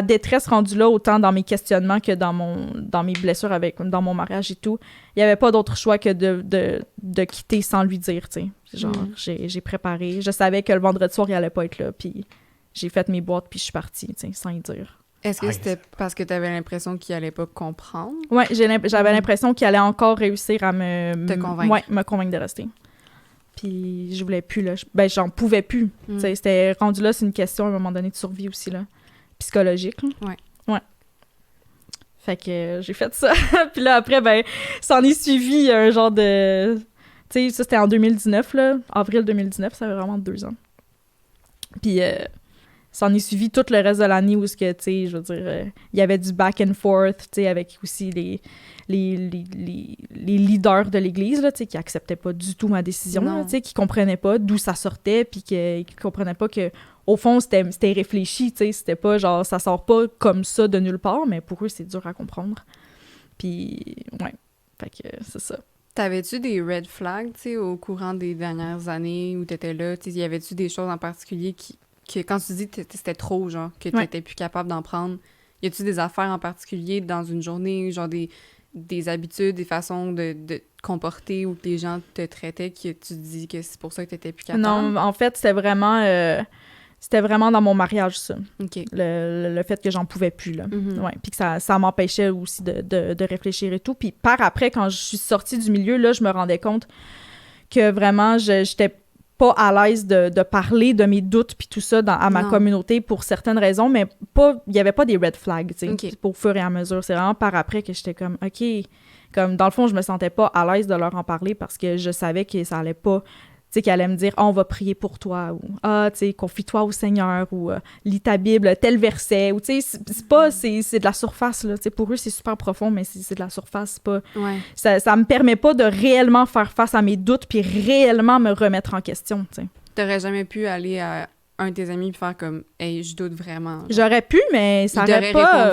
[SPEAKER 5] détresse rendue là, autant dans mes questionnements que dans mes blessures dans mon mariage et tout. Il y avait pas d'autre choix que de quitter sans lui dire, tu sais. Genre, j'ai préparé. Je savais que le vendredi soir, il allait pas être là, puis j'ai fait mes boîtes, puis je suis partie, tu sais, sans y dire.
[SPEAKER 4] Est-ce que c'était parce que tu avais l'impression qu'il allait pas comprendre?
[SPEAKER 5] Ouais, j'avais l'impression qu'il allait encore réussir à
[SPEAKER 4] Te convaincre.
[SPEAKER 5] Ouais, me convaincre de rester. Puis je voulais plus, là. J'en pouvais plus. Tu sais, c'était rendu là, c'est une question à un moment donné de survie aussi, là. Psychologique, là. Ouais. Fait que j'ai fait ça. Puis là, après, s'en est suivi un genre de... Tu sais, ça, c'était en 2019, là. Avril 2019, ça avait vraiment 2 ans. Puis... s'en est suivi tout le reste de l'année où, tu sais, je veux dire, il y avait du back and forth, tu sais, avec aussi les leaders de l'Église, là, tu sais, qui acceptaient pas du tout ma décision, là, tu sais, qui comprenaient pas d'où ça sortait, puis qui comprenaient pas que, au fond, c'était réfléchi, tu sais, c'était pas genre, ça sort pas comme ça de nulle part, mais pour eux, c'est dur à comprendre. Puis, ouais, fait que c'est ça.
[SPEAKER 4] T'avais-tu des red flags, tu sais, au courant des dernières années où t'étais là, tu sais, y avait-tu des choses en particulier que quand tu dis que c'était trop, genre, que tu n'étais plus capable d'en prendre, y a-tu des affaires en particulier dans une journée, genre des habitudes, des façons de te comporter ou que les gens te traitaient que tu te dis que c'est pour ça que tu n'étais plus capable?
[SPEAKER 5] Non, en fait, c'était vraiment dans mon mariage, ça.
[SPEAKER 4] OK.
[SPEAKER 5] Le fait que j'en pouvais plus, là.
[SPEAKER 4] Mm-hmm.
[SPEAKER 5] Ouais, puis que ça m'empêchait aussi de réfléchir et tout. Puis par après, quand je suis sortie du milieu, là, je me rendais compte que vraiment, j'étais pas à l'aise de parler de mes doutes puis tout ça à ma communauté pour certaines raisons, mais il y avait pas des red flags, tu sais, au fur et à mesure. C'est vraiment par après que j'étais comme, OK, comme dans le fond, je me sentais pas à l'aise de leur en parler parce que je savais que ça allait pas, tu sais, qu'elle allait me dire, on va prier pour toi, ou tu sais, confie-toi au Seigneur, ou lis ta Bible, tel verset, ou tu sais, c'est de la surface, là, tu sais, pour eux, c'est super profond, mais c'est de la surface, c'est pas...
[SPEAKER 4] Ouais.
[SPEAKER 5] Ça me permet pas de réellement faire face à mes doutes puis réellement me remettre en question, tu sais.
[SPEAKER 4] T'aurais jamais pu aller à un de tes amis et faire comme « Hey, je doute vraiment. »
[SPEAKER 5] J'aurais pu, mais ça aurait pas...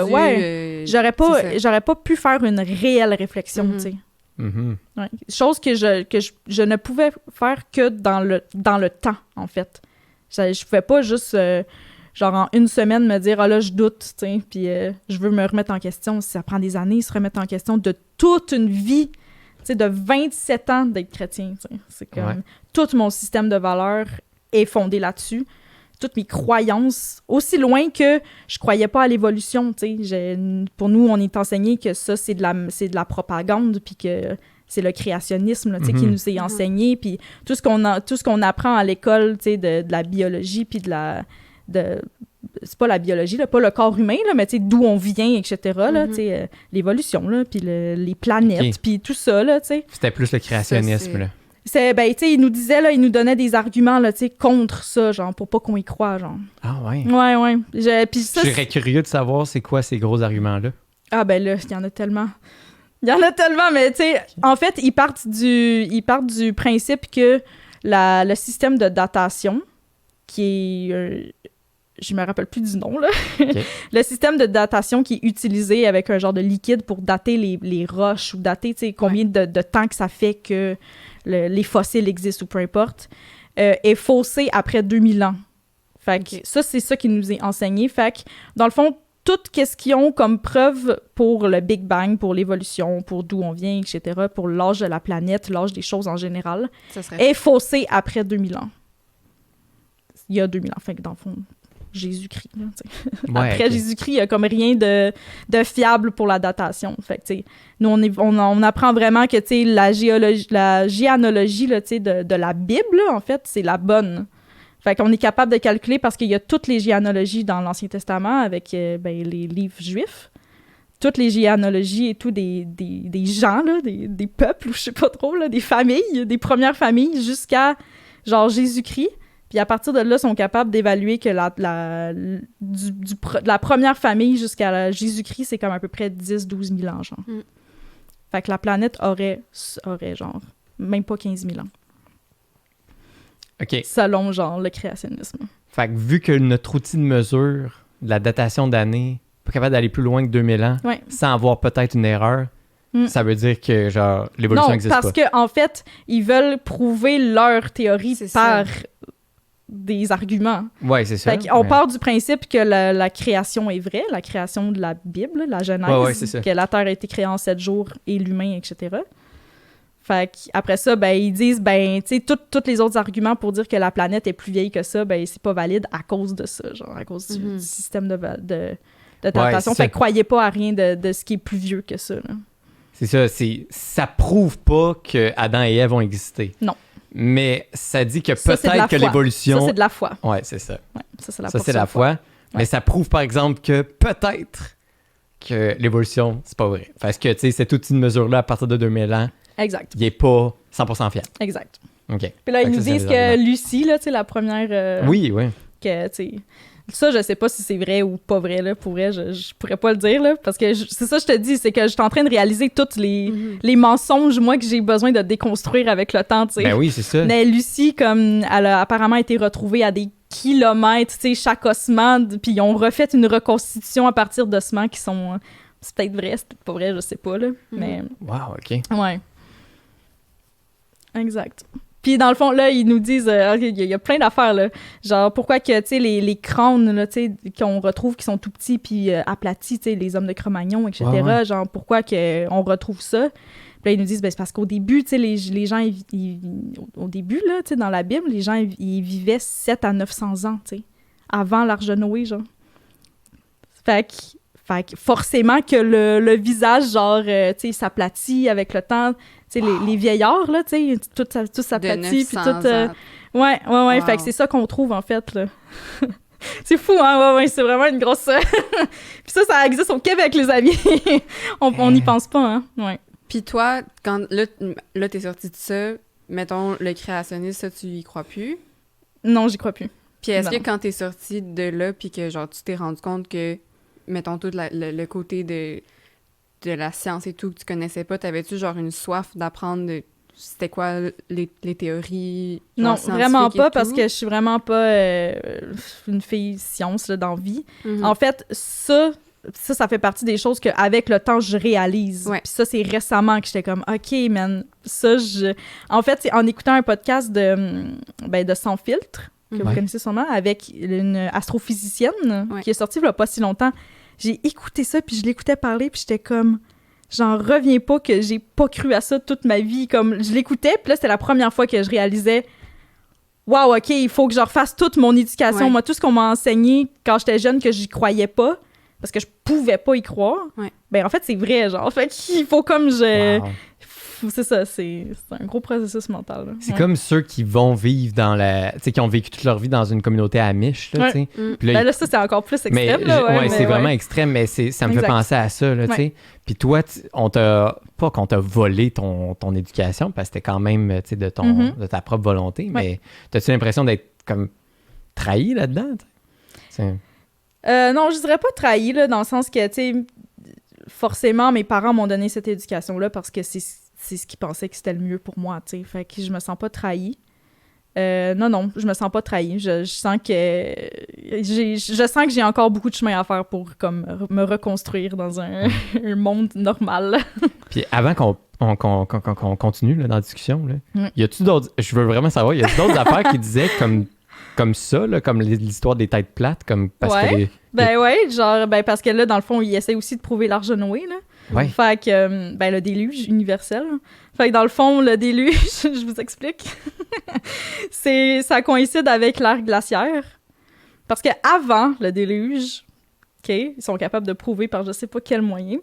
[SPEAKER 5] J'aurais pas pu faire une réelle réflexion, tu sais.
[SPEAKER 1] Mm-hmm.
[SPEAKER 5] Ouais. Chose que je ne pouvais faire que dans le temps, en fait. Je pouvais pas juste, genre en une semaine, me dire « Ah là, je doute, tu sais, puis je veux me remettre en question. » Ça prend des années, se remettre en question de toute une vie, tu sais, de 27 ans d'être chrétien, tu sais. C'est comme... Tout mon système de valeurs est fondé là-dessus. Toutes mes croyances, aussi loin que je croyais pas à l'évolution, tu sais. Pour nous, on est enseigné que ça, c'est de la propagande, puis que c'est le créationnisme, là, tu sais, qui nous est enseigné, puis tout ce qu'on apprend à l'école, tu sais, de la biologie, puis c'est pas la biologie, là, pas le corps humain, là, mais tu sais, d'où on vient, etc., là, tu sais, l'évolution, là, puis les planètes, puis tout ça, là, tu sais.
[SPEAKER 1] C'était plus le créationnisme, là.
[SPEAKER 5] Ben, tu sais, il nous disait, là, il nous donnait des arguments, là, tu sais, contre ça, genre, pour pas qu'on y croie, genre.
[SPEAKER 1] Ah ouais?
[SPEAKER 5] Ouais. Puis ça,
[SPEAKER 1] je serais curieux de savoir c'est quoi ces gros arguments-là.
[SPEAKER 5] Ah ben là, il y en a tellement. Mais tu sais, en fait, ils partent du principe que le système de datation, qui est... je me rappelle plus du nom, là. Okay. Le système de datation qui est utilisé avec un genre de liquide pour dater les roches ou dater, tu sais, combien de temps que ça fait que les fossiles existent ou peu importe, est faussé après 2000 ans. Fait que ça, c'est ça qui nous est enseigné. Fait que, dans le fond, tout ce qu'ils ont comme preuve pour le Big Bang, pour l'évolution, pour d'où on vient, etc., pour l'âge de la planète, l'âge des choses en général, est faussé après 2000 ans. Il y a 2000 ans. Fait que, dans le fond... Jésus-Christ. Là, après Jésus-Christ, il n'y a comme rien de fiable pour la datation. Fait que, nous, on apprend vraiment que la géanologie là, de la Bible, là, en fait, c'est la bonne. Fait qu'on est capable de calculer parce qu'il y a toutes les géanologies dans l'Ancien Testament avec les livres juifs. Toutes les géanologies et tout des gens, là, des peuples, ou je sais pas trop, là, des familles, des premières familles jusqu'à genre Jésus-Christ. Puis à partir de là, ils sont capables d'évaluer que de la première famille jusqu'à Jésus-Christ, c'est comme à peu près 10-12 000 ans, genre. Fait que la planète aurait genre, même pas 15 000 ans.
[SPEAKER 1] OK.
[SPEAKER 5] Selon, genre, le créationnisme.
[SPEAKER 1] Fait que vu que notre outil de mesure, de la datation d'années, pas capable d'aller plus loin que 2000 ans, sans avoir peut-être une erreur, ça veut dire que, genre, l'évolution n'existe pas.
[SPEAKER 5] Non, parce qu'en fait, ils veulent prouver leur théorie par... des arguments.
[SPEAKER 1] Oui, c'est ça.
[SPEAKER 5] Fait qu'on part du principe que la création est vraie, la création de la Bible, la Genèse, que la Terre a été créée en 7 jours et l'humain, etc. Fait qu'après ça, ils disent, tu sais, tous les autres arguments pour dire que la planète est plus vieille que ça, c'est pas valide à cause de ça, genre, à cause du système de datation. Fait que croyez pas à rien de ce qui est plus vieux que ça, là.
[SPEAKER 1] C'est ça, ça prouve pas que Adam et Ève ont existé.
[SPEAKER 5] Non.
[SPEAKER 1] Mais ça dit que peut-être que l'évolution...
[SPEAKER 5] Ça, c'est de la foi.
[SPEAKER 1] Ouais, c'est ça.
[SPEAKER 5] Ouais, ça,
[SPEAKER 1] c'est la foi. Ouais. Mais ça prouve, par exemple, que peut-être que l'évolution, c'est pas vrai. Parce que, tu sais, cet outil de mesure-là, à partir de 2000 ans,
[SPEAKER 5] exact.
[SPEAKER 1] Il est pas 100% fiable.
[SPEAKER 5] Exact.
[SPEAKER 1] OK.
[SPEAKER 5] Puis là, ils nous disent que Lucie, là, tu sais, la première...
[SPEAKER 1] oui.
[SPEAKER 5] Que, tu sais... Ça, je sais pas si c'est vrai ou pas vrai, là. Pour vrai, je pourrais pas le dire, là. Parce que c'est ça que je te dis, c'est que je suis en train de réaliser tous les mensonges, moi, que j'ai besoin de déconstruire avec le temps, tu sais.
[SPEAKER 1] Ben oui, c'est ça.
[SPEAKER 5] Mais Lucie, comme, elle a apparemment été retrouvée à des kilomètres, tu sais, chaque ossement, puis ils ont refait une reconstitution à partir d'ossements qui sont... C'est peut-être vrai, c'est peut-être pas vrai, je sais pas, là. Mais...
[SPEAKER 1] Wow, OK.
[SPEAKER 5] Ouais. Exact. Puis dans le fond, là, ils nous disent, il y a plein d'affaires, là. Genre, pourquoi que, tu sais, les crânes, là, tu sais, qu'on retrouve qui sont tout petits puis aplatis, tu sais, les hommes de Cro-Magnon, etc., genre, pourquoi qu'on retrouve ça? Puis là, ils nous disent, c'est parce qu'au début, tu sais, les gens, au début, là, tu sais, dans la Bible, les gens, ils vivaient 7 à 900 ans, tu sais, avant l'Arche de Noé, genre. Fait que forcément que le visage, genre, tu sais, s'aplatit avec le temps. Tu sais, les vieillards, là, tu sais, tout s'aplatit, puis tout... Ouais, fait que c'est ça qu'on trouve, en fait, là. C'est fou, hein? Ouais, c'est vraiment une grosse... Puis ça existe au Québec, les amis. On n'y pense pas, hein? Ouais.
[SPEAKER 4] Puis toi, quand là t'es sorti de ça, mettons, le créationniste, ça, tu y crois plus?
[SPEAKER 5] Non, j'y crois plus.
[SPEAKER 4] Puis est-ce que quand t'es sorti de là, puis que, genre, tu t'es rendu compte que, mettons, tout le côté de la science et tout que tu connaissais pas, t'avais-tu, genre, une soif d'apprendre c'était quoi les théories?
[SPEAKER 5] Non, vraiment pas, parce que je suis vraiment pas une fille science, là, dans vie.
[SPEAKER 4] Mm-hmm.
[SPEAKER 5] En fait, ça fait partie des choses qu'avec le temps, je réalise.
[SPEAKER 4] Ouais.
[SPEAKER 5] Puis ça, c'est récemment que j'étais comme, OK, man, ça, En fait, c'est en écoutant un podcast de Sans filtre, que vous connaissez sûrement, avec une astrophysicienne qui est sortie il y a pas si longtemps. J'ai écouté ça, puis je l'écoutais parler, puis j'étais comme... J'en reviens pas que j'ai pas cru à ça toute ma vie. Comme, je l'écoutais, puis là, c'était la première fois que je réalisais « Wow, OK, il faut que je refasse toute mon éducation. » Moi, tout ce qu'on m'a enseigné quand j'étais jeune, que j'y croyais pas, parce que je pouvais pas y croire, ben en fait, c'est vrai, genre. Fait qu'il faut comme
[SPEAKER 1] Wow.
[SPEAKER 5] C'est ça, c'est un gros processus mental. Là.
[SPEAKER 1] C'est comme ceux qui vont vivre dans la... Tu sais, qui ont vécu toute leur vie dans une communauté amish, là, tu sais. Puis
[SPEAKER 5] là, ça, c'est encore plus extrême,
[SPEAKER 1] mais,
[SPEAKER 5] là.
[SPEAKER 1] c'est vraiment extrême, mais ça me fait penser à ça, là, tu sais. Puis toi, on t'a... Pas qu'on t'a volé ton éducation, parce que c'était quand même, tu sais, de ta propre volonté, mais t'as-tu l'impression d'être comme trahi là-dedans?
[SPEAKER 5] Non, je dirais pas trahi, là, dans le sens que, tu sais, forcément, mes parents m'ont donné cette éducation-là parce que c'est ce qu'ils pensaient que c'était le mieux pour moi, tu sais. Fait que je me sens pas trahie. Non, je me sens pas trahie. Je sens que j'ai encore beaucoup de chemin à faire pour comme me reconstruire dans un monde normal.
[SPEAKER 1] Puis avant qu'on continue là, dans la discussion, là, y a-tu d'autres... Je veux vraiment savoir, y a-tu d'autres affaires qui disaient comme ça, là, comme l'histoire des têtes plates, comme parce que...
[SPEAKER 5] parce que là, dans le fond, ils essaient aussi de prouver l'arche de Noé, là.
[SPEAKER 1] Ouais.
[SPEAKER 5] Fait que, le déluge universel. Fait que dans le fond, le déluge, je vous explique, ça coïncide avec l'ère glaciaire. Parce que avant le déluge, OK, ils sont capables de prouver par je sais pas quel moyen,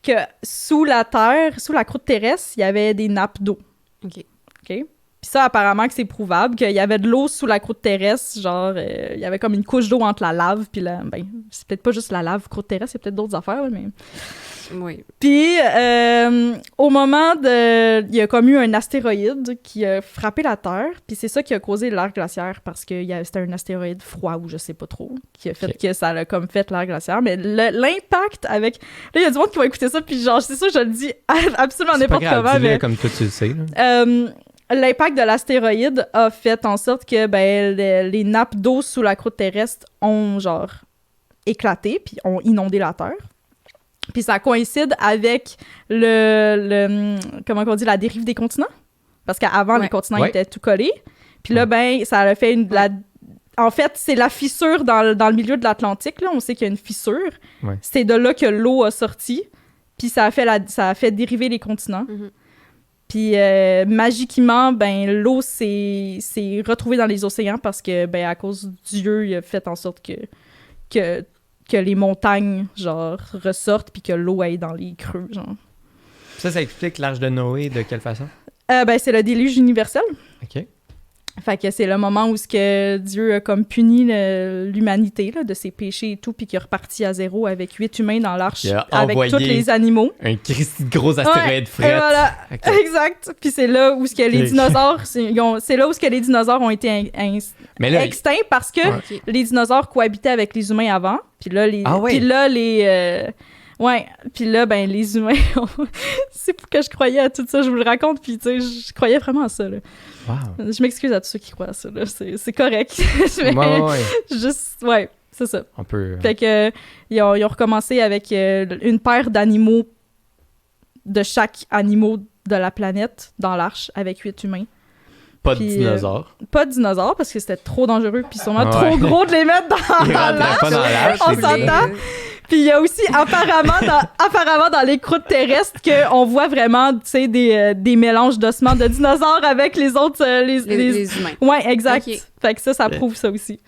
[SPEAKER 5] que sous la terre, sous la croûte terrestre, il y avait des nappes d'eau.
[SPEAKER 4] OK.
[SPEAKER 5] Puis ça, apparemment que c'est prouvable, qu'il y avait de l'eau sous la croûte terrestre, genre, il y avait comme une couche d'eau entre la lave, puis là, c'est peut-être pas juste la lave, croûte terrestre, il y a peut-être d'autres affaires, là, mais...
[SPEAKER 4] Oui.
[SPEAKER 5] Puis, au moment il y a comme eu un astéroïde qui a frappé la Terre, puis c'est ça qui a causé l'ère glaciaire, parce que c'était un astéroïde froid, ou je sais pas trop, qui a fait que ça a comme fait l'ère glaciaire, mais l'impact avec... Là, il y a du monde qui va écouter ça, puis genre, c'est ça, je le dis absolument n'importe comment, mais...
[SPEAKER 1] comme toi, tu le sais, là.
[SPEAKER 5] L'impact de l'astéroïde a fait en sorte que les nappes d'eau sous la croûte terrestre ont, genre, éclaté, puis ont inondé la Terre. Puis ça coïncide avec comment on dit, la dérive des continents. Parce qu'avant, les continents étaient tout collés. Puis là, ça a fait en fait, c'est la fissure dans le milieu de l'Atlantique, là. On sait qu'il y a une fissure.
[SPEAKER 1] Ouais.
[SPEAKER 5] C'est de là que l'eau a sorti. Puis ça a fait dériver les continents.
[SPEAKER 4] Mm-hmm.
[SPEAKER 5] Puis magiquement, l'eau s'est retrouvée dans les océans parce que, à cause de Dieu, il a fait en sorte que les montagnes, genre, ressortent puis que l'eau aille dans les creux, genre.
[SPEAKER 1] Ça explique l'arche de Noé de quelle façon?
[SPEAKER 5] C'est le déluge universel.
[SPEAKER 1] OK.
[SPEAKER 5] Fait que c'est le moment où Dieu a comme puni l'humanité là, de ses péchés et tout, puis qu'il est reparti à zéro avec 8 humains dans l'arche avec tous les animaux.
[SPEAKER 1] Un gros astéroïde fret.
[SPEAKER 5] Et voilà, exact. Puis c'est là où les dinosaures, c'est là où les dinosaures ont été extincts parce que les dinosaures cohabitaient avec les humains avant. Puis là, les humains, c'est pour que je croyais à tout ça, je vous le raconte, puis tu sais, je croyais vraiment à ça, là.
[SPEAKER 1] Wow.
[SPEAKER 5] Je m'excuse à tous ceux qui croient à ça, là, c'est correct. Mais c'est ça.
[SPEAKER 1] On peut...
[SPEAKER 5] Fait que, ils ont recommencé avec une paire d'animaux, de chaque animal de la planète, dans l'arche, avec 8 humains.
[SPEAKER 1] Pas de dinosaures.
[SPEAKER 5] Pas de dinosaures, parce que c'était trop dangereux, puis sûrement trop gros de les mettre dans l'arche.
[SPEAKER 1] Pas dans l'arche.
[SPEAKER 5] On s'entend. Puis il y a aussi apparemment dans les croûtes terrestres qu'on voit vraiment, tu sais, des mélanges d'ossements de dinosaures avec les autres...
[SPEAKER 4] les humains.
[SPEAKER 5] Ouais, exact. Okay. Fait que ça prouve ça aussi.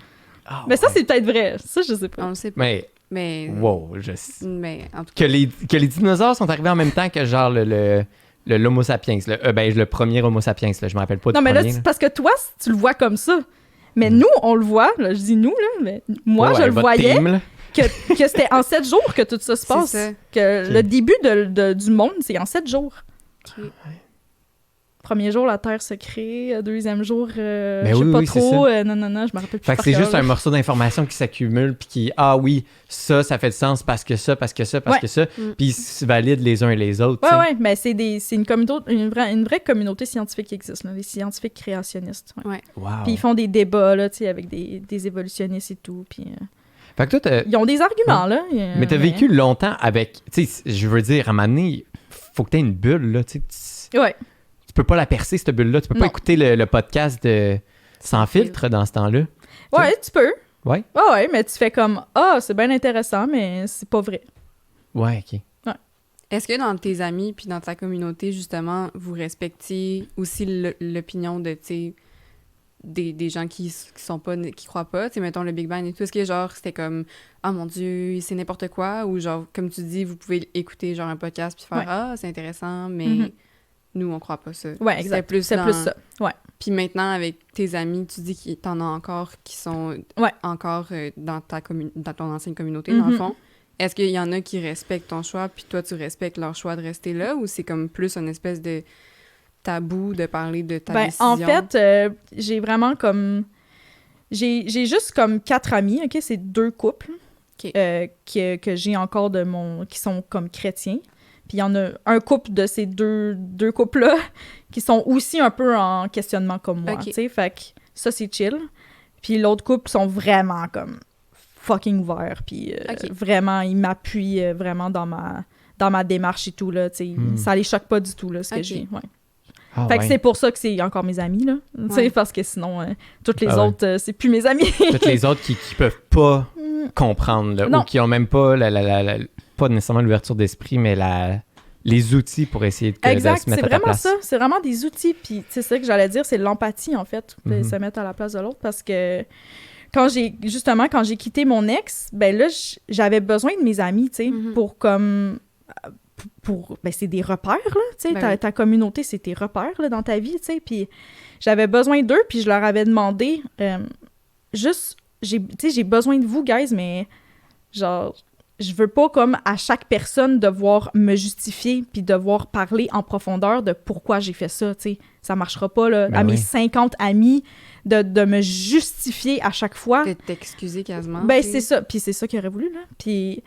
[SPEAKER 5] Oh, mais ça, c'est peut-être vrai. Ça, je sais pas.
[SPEAKER 4] On le sait pas. Mais...
[SPEAKER 1] Wow,
[SPEAKER 4] mais en tout cas...
[SPEAKER 1] Que les dinosaures sont arrivés en même temps que genre le l'Homo sapiens, le premier Homo sapiens, là, je me rappelle pas
[SPEAKER 5] Non,
[SPEAKER 1] du
[SPEAKER 5] mais
[SPEAKER 1] premier.
[SPEAKER 5] là, c'est parce que toi, tu le vois comme ça. Mais nous, on le voit, là, je dis nous, là, mais moi, je le
[SPEAKER 1] votre
[SPEAKER 5] voyais,
[SPEAKER 1] team, là.
[SPEAKER 5] que c'était en 7 jours que tout ça se passe.
[SPEAKER 4] ça.
[SPEAKER 5] Que
[SPEAKER 1] Ok.
[SPEAKER 5] le début du monde, c'est en 7 jours.
[SPEAKER 4] Ok.
[SPEAKER 5] Premier jour, la Terre se crée. Deuxième jour, je sais
[SPEAKER 1] oui,
[SPEAKER 5] pas
[SPEAKER 1] oui, c'est
[SPEAKER 5] trop. Non, je me rappelle plus.
[SPEAKER 1] Fait que
[SPEAKER 5] par
[SPEAKER 1] c'est
[SPEAKER 5] cœur,
[SPEAKER 1] juste
[SPEAKER 5] là.
[SPEAKER 1] un morceau d'information qui s'accumule, puis qui, oui, ça fait du sens parce que ça, parce que ça, parce
[SPEAKER 5] Ouais.
[SPEAKER 1] que ça,
[SPEAKER 4] Mm.
[SPEAKER 1] puis ils se valident les uns et les autres. tu sais.
[SPEAKER 5] Ouais, mais c'est une vraie communauté scientifique qui existe, là, les scientifiques créationnistes. Ouais.
[SPEAKER 1] Wow.
[SPEAKER 5] Puis ils font des débats, là, tu sais, avec des évolutionnistes et tout. Puis
[SPEAKER 1] Fait que toi,
[SPEAKER 5] ils ont des arguments, là.
[SPEAKER 1] mais t'as vécu longtemps avec, tu sais, je veux dire, à un moment donné, faut que t'aies une bulle, là, tu sais.
[SPEAKER 5] Ouais.
[SPEAKER 1] Tu peux pas la percer, cette bulle-là. Tu peux pas
[SPEAKER 5] Non.
[SPEAKER 1] écouter le podcast de Sans filtre dans ce temps-là.
[SPEAKER 5] Ouais, tu peux.
[SPEAKER 1] Ouais?
[SPEAKER 5] Ouais, mais tu fais comme c'est bien intéressant, mais c'est pas vrai.
[SPEAKER 1] Ouais, OK.
[SPEAKER 4] Est-ce que dans tes amis puis dans ta communauté, justement, vous respectiez aussi l'opinion de, tu sais, des gens qui sont pas, qui croient pas, tu sais, mettons le Big Bang et tout, est-ce que genre c'était comme ah mon Dieu, c'est n'importe quoi, ou genre comme tu dis, vous pouvez écouter genre un podcast puis faire
[SPEAKER 5] Ouais.
[SPEAKER 4] ah c'est intéressant, mais
[SPEAKER 5] Mhm.
[SPEAKER 4] nous on croit pas ça.
[SPEAKER 5] Ouais,
[SPEAKER 4] C'était
[SPEAKER 5] exact. C'est
[SPEAKER 4] dans-
[SPEAKER 5] plus ça. Ouais.
[SPEAKER 4] Puis maintenant avec tes amis, tu dis que t'en as encore qui sont
[SPEAKER 5] Ouais.
[SPEAKER 4] encore dans dans ton ancienne communauté dans le
[SPEAKER 5] Mhm.
[SPEAKER 4] fond. Est-ce qu'il y en a qui respectent ton choix puis toi tu respectes leur choix de rester là, ou c'est comme plus une espèce de tabou de parler de ta décision?
[SPEAKER 5] En fait, j'ai vraiment comme... J'ai juste comme 4 amis, OK? C'est 2 couples
[SPEAKER 4] OK.
[SPEAKER 5] que j'ai encore qui sont comme chrétiens. Puis il y en a un couple de ces deux couples-là qui sont aussi un peu en questionnement comme moi,
[SPEAKER 4] OK.
[SPEAKER 5] tu sais? Fait que ça, c'est chill. Puis l'autre couple sont vraiment comme fucking ouverts. Puis
[SPEAKER 4] OK.
[SPEAKER 5] vraiment, ils m'appuient vraiment dans ma démarche et tout, là, tu sais. Ça les choque pas du tout, là, ce que
[SPEAKER 4] OK.
[SPEAKER 5] j'ai, ouais.
[SPEAKER 1] Ah,
[SPEAKER 5] Fait que
[SPEAKER 1] ouais.
[SPEAKER 5] c'est pour ça que c'est encore mes amis, là. Tu sais,
[SPEAKER 4] Ouais.
[SPEAKER 5] parce que sinon, toutes les
[SPEAKER 1] Ah ouais.
[SPEAKER 5] autres, c'est plus mes amis.
[SPEAKER 1] Toutes les autres qui peuvent pas comprendre, là,
[SPEAKER 5] Non.
[SPEAKER 1] ou qui ont même pas, pas nécessairement l'ouverture d'esprit, mais les outils pour essayer de
[SPEAKER 5] Exact,
[SPEAKER 1] se mettre
[SPEAKER 5] c'est
[SPEAKER 1] à ta
[SPEAKER 5] vraiment
[SPEAKER 1] place.
[SPEAKER 5] ça. C'est vraiment des outils. Puis c'est ça que j'allais dire, c'est l'empathie, en fait, de
[SPEAKER 1] Mhm.
[SPEAKER 5] se mettre à la place de l'autre. Parce que quand j'ai quitté mon ex, ben là, j'avais besoin de mes amis, tu sais,
[SPEAKER 4] Mhm.
[SPEAKER 5] pour comme... ben c'est des repères, là, tu sais,
[SPEAKER 4] Ben
[SPEAKER 5] ta communauté, c'est tes repères, là, dans ta vie, tu sais, puis j'avais besoin d'eux, puis je leur avais demandé, juste, tu sais, j'ai besoin de vous, guys, mais genre, je veux pas, comme, à chaque personne devoir me justifier, puis devoir parler en profondeur de pourquoi j'ai fait ça, tu sais, ça marchera pas, là,
[SPEAKER 1] Ben
[SPEAKER 5] à mes
[SPEAKER 1] oui.
[SPEAKER 5] 50 amis, de me justifier à chaque fois.
[SPEAKER 4] De t'excuser quasiment.
[SPEAKER 5] Ben,
[SPEAKER 4] tu sais.
[SPEAKER 5] c'est ça. Puis c'est ça qu'il aurait voulu, là. Puis,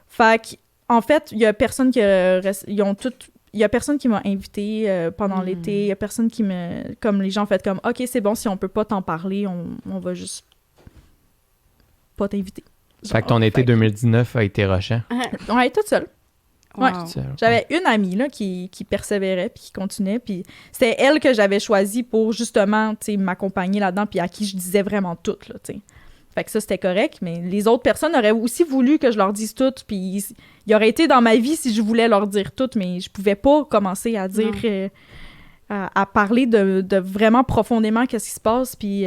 [SPEAKER 5] fait que, en fait, il y a personne qui ils ont tout... Il y a personne qui m'a invité pendant l'été. Il y a personne qui me... Comme les gens ont fait comme, OK, c'est bon, si on peut pas t'en parler, on va juste pas t'inviter.
[SPEAKER 1] Fait que ton été 2019 a été rushant.
[SPEAKER 5] On est toute seule. Ouais.
[SPEAKER 4] Wow.
[SPEAKER 5] J'avais une amie, là, qui persévérait puis qui continuait. Puis c'était elle que j'avais choisie pour, justement, tu sais, m'accompagner là-dedans puis à qui je disais vraiment tout, là, tu sais. Fait que ça, c'était correct, mais les autres personnes auraient aussi voulu que je leur dise tout, puis ils auraient été dans ma vie si je voulais leur dire tout, mais je pouvais pas commencer à dire, à parler de vraiment profondément qu'est-ce qui se passe, puis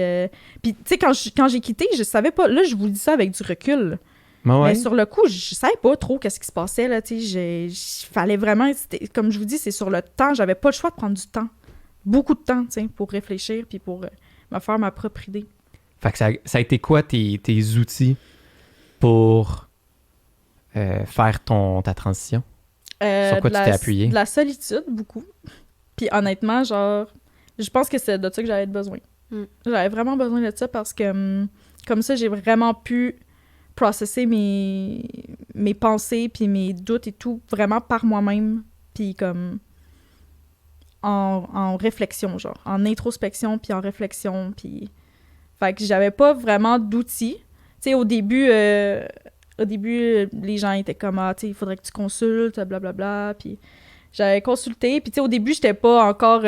[SPEAKER 5] tu sais, quand j'ai quitté, je savais pas, là, je vous dis ça avec du recul,
[SPEAKER 1] Ben ouais.
[SPEAKER 5] mais sur le coup, je savais pas trop qu'est-ce qui se passait, là, tu sais, fallait vraiment, comme je vous dis, c'est sur le temps, j'avais pas le choix de prendre du temps, beaucoup de temps, tu sais, pour réfléchir, puis pour me faire ma propre idée.
[SPEAKER 1] Fait que ça a été quoi tes outils pour faire ta transition? Sur quoi tu t'es appuyé?
[SPEAKER 5] De la solitude, beaucoup. Puis honnêtement, genre, je pense que c'est de ça que j'avais besoin. J'avais vraiment besoin de ça parce que, comme ça, j'ai vraiment pu processer mes pensées puis mes doutes et tout vraiment par moi-même. Puis comme en réflexion, genre, en introspection puis en réflexion. Puis... Fait que j'avais pas vraiment d'outils. Tu sais, au début, les gens étaient comme « Ah, tu sais, il faudrait que tu consultes, blablabla. » Puis j'avais consulté. Puis tu sais, au début, j'étais pas encore...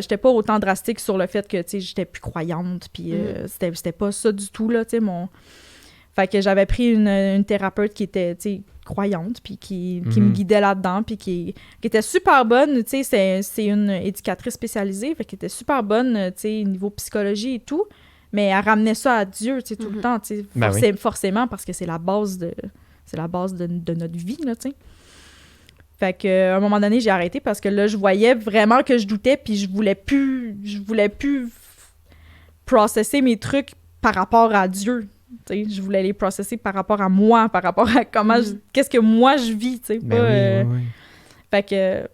[SPEAKER 5] j'étais pas autant drastique sur le fait que, tu sais, j'étais plus croyante. Puis c'était pas ça du tout, là, tu sais, Fait que j'avais pris une thérapeute qui était, tu sais, croyante, puis qui me guidait là-dedans, puis qui était super bonne, tu sais, c'est une éducatrice spécialisée, fait qu'elle était super bonne, tu sais, niveau psychologie et tout. Mais elle ramenait ça à Dieu, tu sais, tout le temps, tu sais,
[SPEAKER 1] Ben oui.
[SPEAKER 5] forcément, parce que c'est la base de notre vie, là, tu sais. Fait que, à un moment donné, j'ai arrêté parce que là, je voyais vraiment que je doutais, puis je voulais plus processer mes trucs par rapport à Dieu. T'sais, je voulais les processer par rapport à moi, par rapport à qu'est-ce que moi je vis, tu sais.
[SPEAKER 1] Oui.
[SPEAKER 5] Fait que,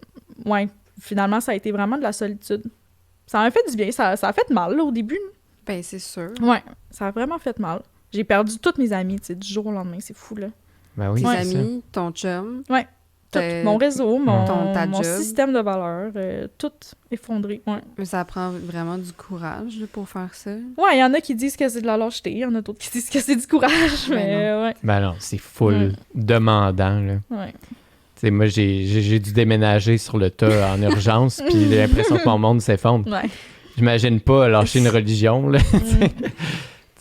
[SPEAKER 5] ouais, finalement, ça a été vraiment de la solitude. Ça m'a fait du bien, ça a fait mal, là, au début.
[SPEAKER 4] Ben, c'est sûr.
[SPEAKER 5] Ouais, ça a vraiment fait mal. J'ai perdu toutes mes amies, tu sais, du jour au lendemain, c'est fou, là.
[SPEAKER 1] Ben oui,
[SPEAKER 4] Tes
[SPEAKER 1] c'est
[SPEAKER 4] amis, ton chum.
[SPEAKER 5] Ouais. Tout, mon réseau, mon
[SPEAKER 4] job.
[SPEAKER 5] système de valeurs, tout effondré, ouais.
[SPEAKER 4] Mais ça prend vraiment du courage là, pour faire ça.
[SPEAKER 5] Ouais, il y en a qui disent que c'est de la lâcheté, il y en a d'autres qui disent que c'est du courage, mais ouais.
[SPEAKER 1] Ben non, c'est full demandant, là.
[SPEAKER 5] Ouais.
[SPEAKER 1] Tu sais, moi, j'ai dû déménager sur le tas en urgence, puis j'ai l'impression que mon monde s'effondre.
[SPEAKER 5] Ouais.
[SPEAKER 1] J'imagine pas lâcher une religion, là. Tu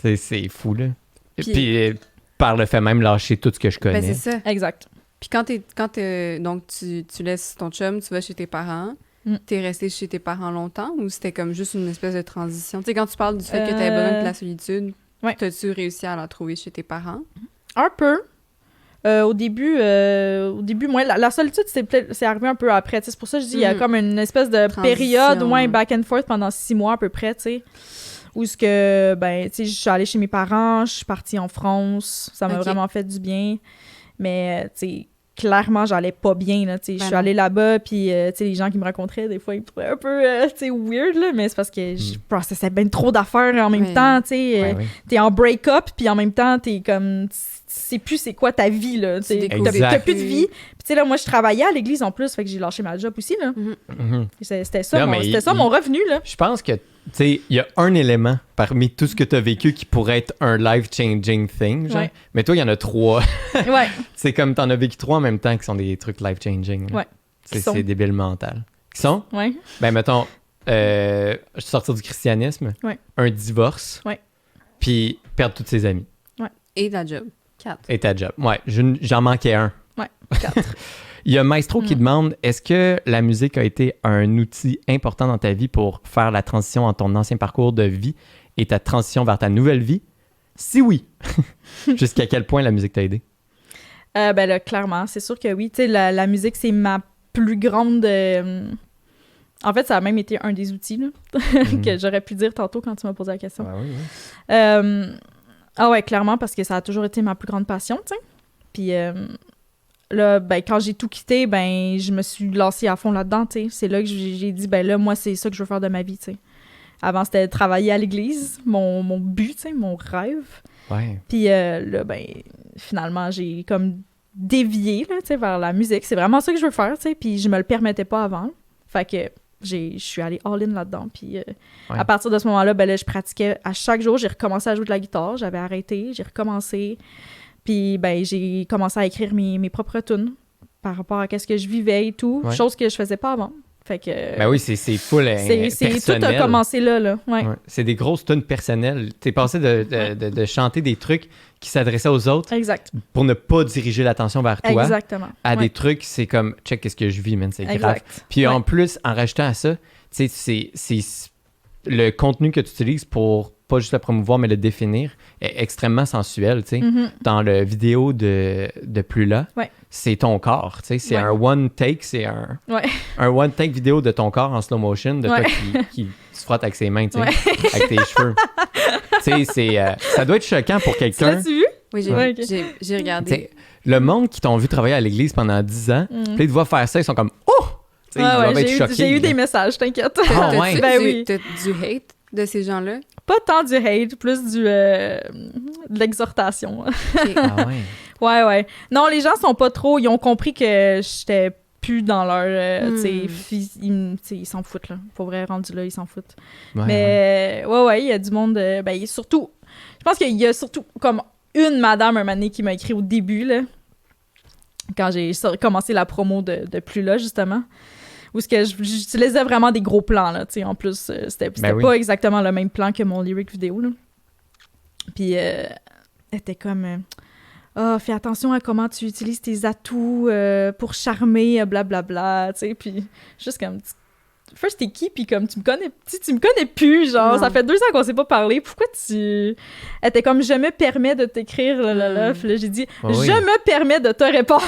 [SPEAKER 1] sais, c'est fou, là. Puis par le fait même, lâcher tout ce que je connais.
[SPEAKER 4] Ben, c'est ça.
[SPEAKER 5] Exact.
[SPEAKER 4] Puis donc tu laisses ton chum, tu vas chez tes parents, t'es resté chez tes parents longtemps ou c'était comme juste une espèce de transition? Tu sais, quand tu parles du fait que t'avais besoin de la solitude, t'as-tu réussi à la trouver chez tes parents?
[SPEAKER 5] Un peu. Au début, moi, la solitude, c'est arrivé un peu après. C'est pour ça que je dis il y a comme une espèce de période, back and forth pendant 6 mois à peu près, tu sais. Où ce que, ben, tu sais, je suis allée chez mes parents, je suis partie en France, ça m'a vraiment fait du bien. Mais, tu sais, clairement, j'allais pas bien, là, tu sais. Je suis allée là-bas, puis, tu sais, les gens qui me rencontraient, des fois, ils me trouvaient un peu, tu sais, weird, là, mais c'est parce que je processais bien trop d'affaires en même temps, tu sais. T'es en break-up, puis en même temps, t'es comme... Tu sais plus c'est quoi ta vie, là. T'as plus de vie. Puis, tu sais, là, moi, je travaillais à l'église en plus, fait que j'ai lâché ma job aussi, là. C'était ça, mon revenu, là.
[SPEAKER 1] Je pense que, tu sais, il y a un élément parmi tout ce que tu as vécu qui pourrait être un life-changing thing, genre. Mais toi, il y en a 3.
[SPEAKER 5] Ouais.
[SPEAKER 1] C'est comme t'en as vécu 3 en même temps qui sont des trucs life-changing.
[SPEAKER 5] Ouais.
[SPEAKER 1] C'est débile mental. Qui sont?
[SPEAKER 5] Ouais.
[SPEAKER 1] Ben, mettons, sortir du christianisme, un divorce, puis perdre tous ses amis.
[SPEAKER 5] Ouais.
[SPEAKER 4] Et ta job. 4.
[SPEAKER 1] Et ta job. Ouais, j'en manquais un.
[SPEAKER 5] Ouais, 4.
[SPEAKER 1] Il y a Maestro qui demande, est-ce que la musique a été un outil important dans ta vie pour faire la transition entre ton ancien parcours de vie et ta transition vers ta nouvelle vie? Si oui, jusqu'à quel point la musique t'a aidé?
[SPEAKER 5] Ben là, clairement, c'est sûr que oui. Tu sais, la musique, c'est ma plus grande... En fait, ça a même été un des outils là, que j'aurais pu dire tantôt quand tu m'as posé la question. Ah ouais, clairement, parce que ça a toujours été ma plus grande passion, tu sais. Puis là, ben, quand j'ai tout quitté, ben, je me suis lancée à fond là-dedans, tu sais. C'est là que j'ai dit, ben là, moi, c'est ça que je veux faire de ma vie, tu sais. Avant, c'était de travailler à l'église, mon but, tu sais, mon rêve.
[SPEAKER 1] Ouais.
[SPEAKER 5] Puis là, ben, finalement, j'ai comme dévié, là, tu sais, vers la musique. C'est vraiment ça que je veux faire, tu sais. Puis je me le permettais pas avant. Fait que je suis allée all-in là-dedans. Puis à partir de ce moment-là, ben là, je pratiquais à chaque jour. J'ai recommencé à jouer de la guitare. J'avais arrêté. J'ai recommencé. Puis ben, j'ai commencé à écrire mes propres tunes par rapport à ce que je vivais et tout. Chose que je faisais pas avant. Fait que...
[SPEAKER 1] Ben oui, c'est full personnel.
[SPEAKER 5] Tout a commencé là. Ouais.
[SPEAKER 1] C'est des grosses tunes personnelles. T'es passé de chanter des trucs qui s'adressaient aux autres pour ne pas diriger l'attention vers toi.
[SPEAKER 5] Exactement.
[SPEAKER 1] À des trucs, c'est comme, check qu'est-ce que je vis, man, c'est grave. Puis en plus, en rajoutant à ça, tu sais, c'est le contenu que tu utilises pour pas juste le promouvoir, mais le définir est extrêmement sensuel, tu sais. Dans le vidéo de Plus là, c'est ton corps, tu sais. C'est un one take, c'est un one take vidéo de ton corps en slow motion, de toi qui se frotte avec ses mains, tu sais, avec tes cheveux. Tu sais, ça doit être choquant pour quelqu'un.
[SPEAKER 5] L'as-tu vu?
[SPEAKER 4] Oui, j'ai regardé.
[SPEAKER 1] T'sais, le monde qui t'ont vu travailler à l'église pendant 10 ans, puis ils te voient faire ça, ils sont comme « Oh! » Ils doivent être choqués.
[SPEAKER 5] J'ai eu des messages, t'inquiète.
[SPEAKER 1] Ah ouais?
[SPEAKER 4] T'as du hate de ces gens-là?
[SPEAKER 5] Pas tant du hate, plus de l'exhortation.
[SPEAKER 1] Ah ouais?
[SPEAKER 5] Ouais. Non, les gens sont pas trop... Ils ont compris que j'étais plus dans leur... ils s'en foutent, là. Pour vrai, rendu là, ils s'en foutent. Mais il y a du monde... ben, surtout... Je pense qu'il y a surtout comme une madame, un moment donné, qui m'a écrit au début, là, quand j'ai commencé la promo de Plus là, justement. Où ce que j'utilisais vraiment des gros plans, là, tu sais, en plus, c'était pas exactement le même plan que mon lyric vidéo, là. Puis, elle était comme... fais attention à comment tu utilises tes atouts pour charmer, blablabla, tu sais, puis juste comme... first, t'es qui? Puis comme, tu me connais plus, genre, ça fait 2 ans qu'on s'est pas parlé. Pourquoi tu... Elle était comme, je me permets de t'écrire, Puis là, j'ai dit, je me permets de te répondre,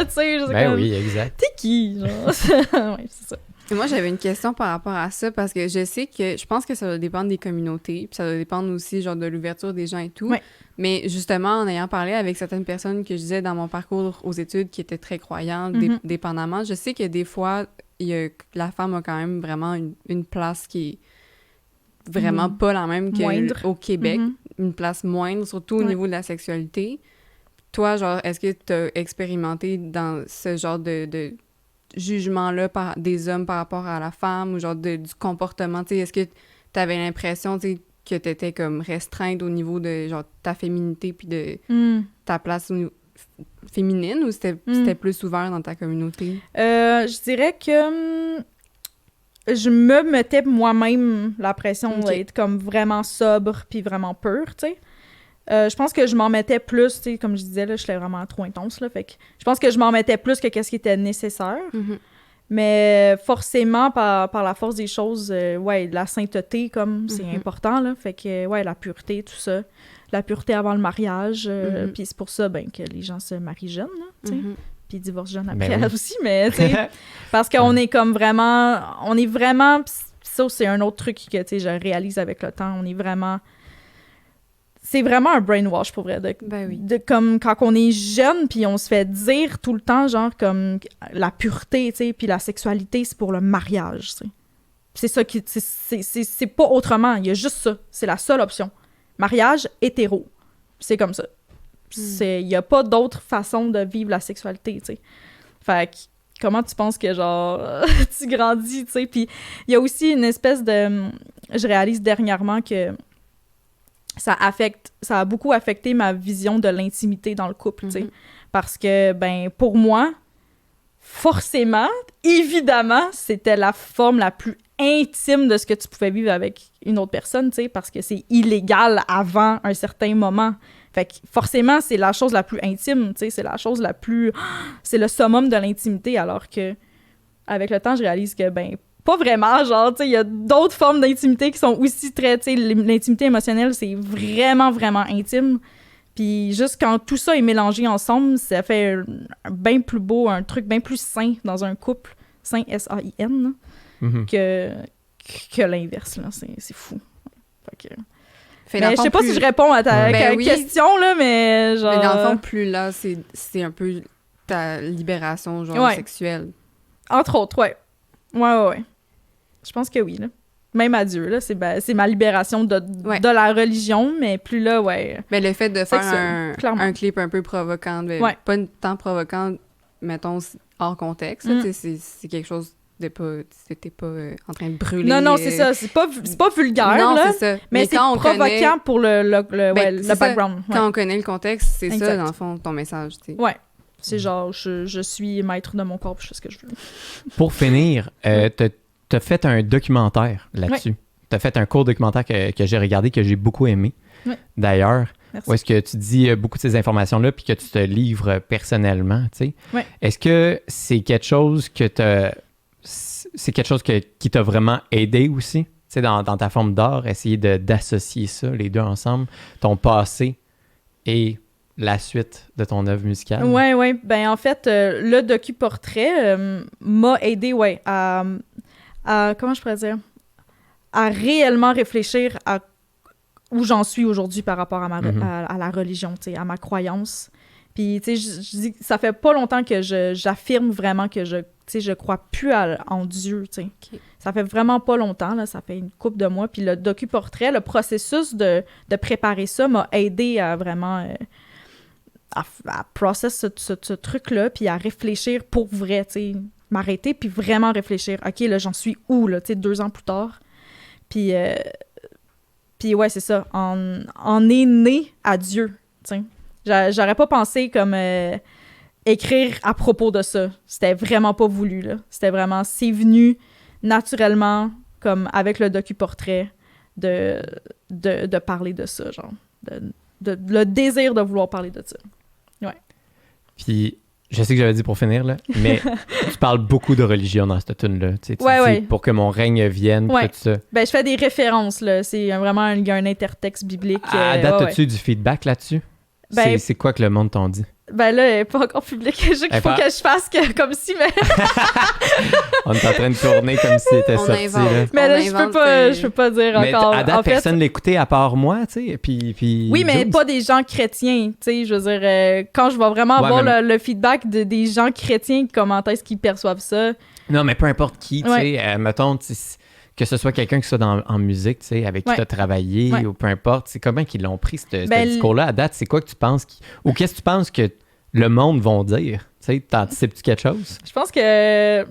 [SPEAKER 5] tu sais.
[SPEAKER 1] Ben oui, exact.
[SPEAKER 5] T'es qui, genre? Ouais, c'est ça.
[SPEAKER 4] Et moi, j'avais une question par rapport à ça, parce que je pense que ça va dépendre des communautés, puis ça va dépendre aussi, genre, de l'ouverture des gens et tout.
[SPEAKER 5] Ouais.
[SPEAKER 4] Mais justement, en ayant parlé avec certaines personnes que je disais dans mon parcours aux études qui étaient très croyantes, dépendamment, je sais que des fois, la femme a quand même vraiment une place qui est vraiment pas la même qu'au Québec. Une place moindre, surtout au niveau de la sexualité. Toi, genre, est-ce que tu as expérimenté dans ce genre de jugement-là des hommes par rapport à la femme ou genre du comportement? Tu sais, est-ce que tu avais l'impression, tu sais, que tu étais comme restreinte au niveau de genre ta féminité puis de ta place féminine, ou c'était plus ouvert dans ta communauté?
[SPEAKER 5] Je dirais que je me mettais moi-même la pression d'être comme vraiment sobre puis vraiment pure, tu sais. Je pense que je m'en mettais plus, tu sais, comme je disais, là, je suis vraiment trop intense, là, fait que je pense que je m'en mettais plus que qu'est-ce qui était nécessaire. Mais forcément, par la force des choses, la sainteté, comme, c'est important, là, fait que, la pureté, tout ça. La pureté avant le mariage, puis c'est pour ça, que les gens se marient jeunes, là, tu sais, puis divorcent jeunes après aussi, mais, tu sais, parce qu'on est comme vraiment, ça, c'est un autre truc que, tu sais, je réalise avec le temps, c'est vraiment un brainwash, pour vrai, de comme quand on est jeune, puis on se fait dire tout le temps, genre, comme la pureté, tu sais, puis la sexualité, c'est pour le mariage, tu sais. C'est ça qui... C'est pas autrement, il y a juste ça. C'est la seule option. Mariage hétéro. C'est comme ça. Il y a pas d'autre façon de vivre la sexualité, tu sais. Fait que, comment tu penses que, genre, tu grandis, tu sais? Puis il y a aussi une espèce de... Je réalise dernièrement que ça a beaucoup affecté ma vision de l'intimité dans le couple, tu sais. Parce que, pour moi, forcément, évidemment, c'était la forme la plus intime de ce que tu pouvais vivre avec une autre personne, tu sais, parce que c'est illégal avant un certain moment. Fait que, forcément, c'est la chose la plus intime, tu sais, c'est la chose la plus... C'est le summum de l'intimité, alors que, avec le temps, je réalise que, pas vraiment, genre, tu sais, il y a d'autres formes d'intimité qui sont aussi très, tu sais, l'intimité émotionnelle, c'est vraiment, vraiment intime. Puis juste quand tout ça est mélangé ensemble, ça fait un truc bien plus sain dans un couple, sain, S-A-I-N, que l'inverse, là, c'est fou. Fait que... Mais je sais pas si je réponds à ta question, là, mais genre...
[SPEAKER 4] Mais dans le fond, plus là, c'est un peu ta libération, genre, sexuelle.
[SPEAKER 5] Entre autres, ouais. Ouais. Je pense que oui, là. Même à Dieu, là. C'est ma libération de la religion, mais plus là,
[SPEAKER 4] Mais le fait de faire un clip un peu provocant, pas tant provocant, mettons, hors contexte, c'est quelque chose de pas... T'es pas en train de brûler...
[SPEAKER 5] Non, c'est ça. C'est pas vulgaire,
[SPEAKER 4] non,
[SPEAKER 5] là.
[SPEAKER 4] C'est ça.
[SPEAKER 5] Mais c'est provoquant pour le background.
[SPEAKER 4] Quand on connaît le contexte, c'est ça, dans le fond, ton message, tu sais.
[SPEAKER 5] Ouais. C'est genre, je suis maître de mon corps, je fais ce que je veux.
[SPEAKER 1] Pour finir, t'as fait un documentaire là-dessus. T'as fait un court documentaire que j'ai regardé, que j'ai beaucoup aimé, d'ailleurs. Où est-ce que tu dis beaucoup de ces informations-là puis que tu te livres personnellement, tu sais.
[SPEAKER 5] Ouais.
[SPEAKER 1] Est-ce que c'est quelque chose qui t'a vraiment aidé aussi, tu sais, dans ta forme d'art, essayer d'associer ça, les deux ensemble, ton passé et la suite de ton œuvre musicale?
[SPEAKER 5] Ouais. En fait, le docu-portrait m'a aidé, à comment je pourrais dire? À réellement réfléchir à où j'en suis aujourd'hui par rapport à à la religion, tu sais, à ma croyance. Puis, tu sais, je dis, ça fait pas longtemps que j'affirme vraiment que je crois plus en Dieu, tu sais.
[SPEAKER 4] Okay.
[SPEAKER 5] Ça fait vraiment pas longtemps, là, ça fait une couple de mois. Puis le docu-portrait, le processus de préparer ça m'a aidé à vraiment... à process ce truc-là, puis à réfléchir pour vrai, tu sais, m'arrêter, puis vraiment réfléchir. OK, là, j'en suis où, là, tu sais, 2 ans plus tard? Puis ouais, c'est ça, on est né à Dieu, tu sais. J'aurais pas pensé comme écrire à propos de ça. C'était vraiment pas voulu, là. C'était vraiment, c'est venu naturellement, comme avec le docu-portrait, de parler de ça, genre, le désir de vouloir parler de ça. Ouais.
[SPEAKER 1] Puis je sais que j'avais dit pour finir, là, mais tu parles beaucoup de religion dans cette tune-là. Tu dis pour que mon règne vienne, tout ça.
[SPEAKER 5] Ben, je fais des références, là. C'est vraiment il y a un intertexte biblique.
[SPEAKER 1] À date, as-tu du feedback là-dessus?
[SPEAKER 5] Ben,
[SPEAKER 1] c'est quoi que le monde t'en dit?
[SPEAKER 5] Ben là, elle n'est pas encore publique. Il faut que je fasse comme si, mais...
[SPEAKER 1] On est en train de tourner comme si c'était sorti. Là.
[SPEAKER 5] Mais là, je peux pas dire
[SPEAKER 1] mais
[SPEAKER 5] encore.
[SPEAKER 1] À date, personne ne l'écoutait à part moi, tu sais, puis
[SPEAKER 5] oui, mais pas des gens chrétiens, tu sais, je veux dire, quand je vais vraiment avoir le feedback des gens chrétiens, comment est-ce qu'ils perçoivent ça?
[SPEAKER 1] Non, mais peu importe qui, tu sais, mettons, que ce soit quelqu'un qui soit en musique, tu sais, avec qui tu as travaillé, ou peu importe, c'est comment qu'ils l'ont pris, ce discours-là, à date, c'est quoi que tu penses, ou qu'est-ce que tu penses que le monde va dire? Tu sais, t'anticipes-tu quelque chose? Je pense que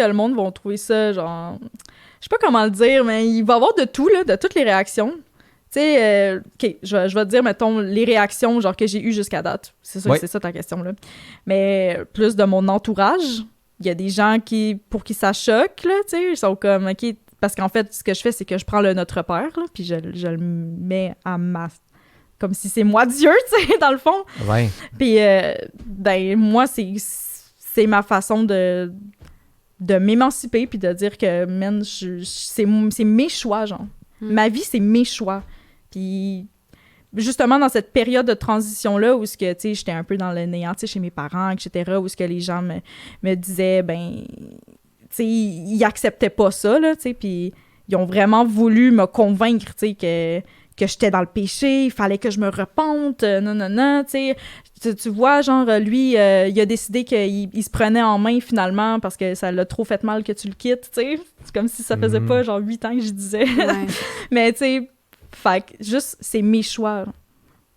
[SPEAKER 1] le monde va trouver ça, genre... Je sais pas comment le dire, mais il va y avoir de tout, là, de toutes les réactions. Tu sais, OK, je vais te dire, mettons, les réactions, genre, que j'ai eues jusqu'à date. C'est sûr que c'est ça ta question, là. Mais plus de mon entourage... Il y a des gens pour qui ça choque, là, tu sais, ils sont comme, OK, parce qu'en fait, ce que je fais, c'est que je prends le Notre Père, là, puis je le mets à comme si c'est moi Dieu, tu sais, dans le fond. Ouais.
[SPEAKER 5] Puis, ben, moi, c'est ma façon de m'émanciper, puis de dire que, man, c'est mes choix, genre. Ma vie, c'est mes choix. Puis... Justement, dans cette période de transition-là, où j'étais un peu dans le néant chez mes parents, etc., où ce que les gens me disaient, ben, ils acceptaient pas ça, là, puis ils ont vraiment voulu me convaincre, que j'étais dans le péché, il fallait que je me repente, non, tu vois, genre, lui, il a décidé qu'il se prenait en main, finalement, parce que ça l'a trop fait mal que tu le quittes, tu sais. C'est comme si ça faisait pas, genre, 8 ans que je disais. Ouais. Mais, tu sais, fait que juste, c'est mes choix.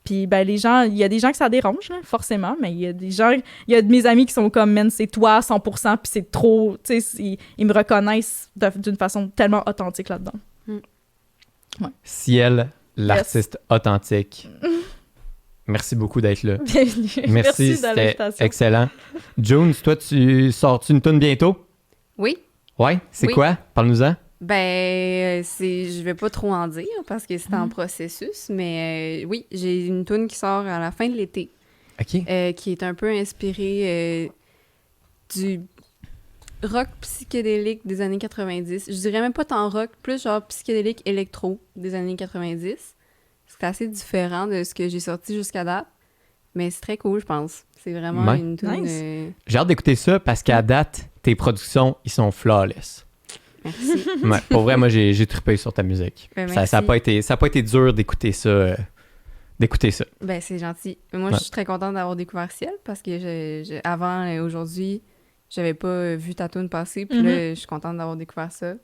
[SPEAKER 5] Puis, ben, les gens, il y a des gens que ça dérange, là, forcément, mais il y a des gens, il y a de mes amis qui sont comme, man, c'est toi 100%, puis c'est trop, tu sais, ils me reconnaissent d'une façon tellement authentique là-dedans. Ouais.
[SPEAKER 1] Ciel, l'artiste authentique. Merci beaucoup d'être là.
[SPEAKER 5] Bienvenue.
[SPEAKER 1] Merci de l'invitation. Excellent. June, toi, sors-tu une toune bientôt?
[SPEAKER 4] Oui.
[SPEAKER 1] Ouais? C'est quoi? Parle-nous-en.
[SPEAKER 4] Ben, je vais pas trop en dire parce que c'est en processus, mais oui, j'ai une toune qui sort à la fin de l'été.
[SPEAKER 1] OK.
[SPEAKER 4] Qui est un peu inspirée du rock psychédélique des années 90. Je dirais même pas tant rock, plus genre psychédélique électro des années 90. C'est assez différent de ce que j'ai sorti jusqu'à date, mais c'est très cool, je pense. C'est vraiment une toune...
[SPEAKER 5] Nice.
[SPEAKER 1] J'ai hâte d'écouter ça parce qu'à date, tes productions, ils sont flawless.
[SPEAKER 4] Merci.
[SPEAKER 1] Ouais, pour vrai, moi, j'ai trippé sur ta musique.
[SPEAKER 4] Ben,
[SPEAKER 1] ça a pas été dur d'écouter ça.
[SPEAKER 4] Ben, c'est gentil. Moi, je suis très contente d'avoir découvert Ciel parce que avant, aujourd'hui, j'avais pas vu ta toune passer. Puis là, je suis contente d'avoir découvert ça.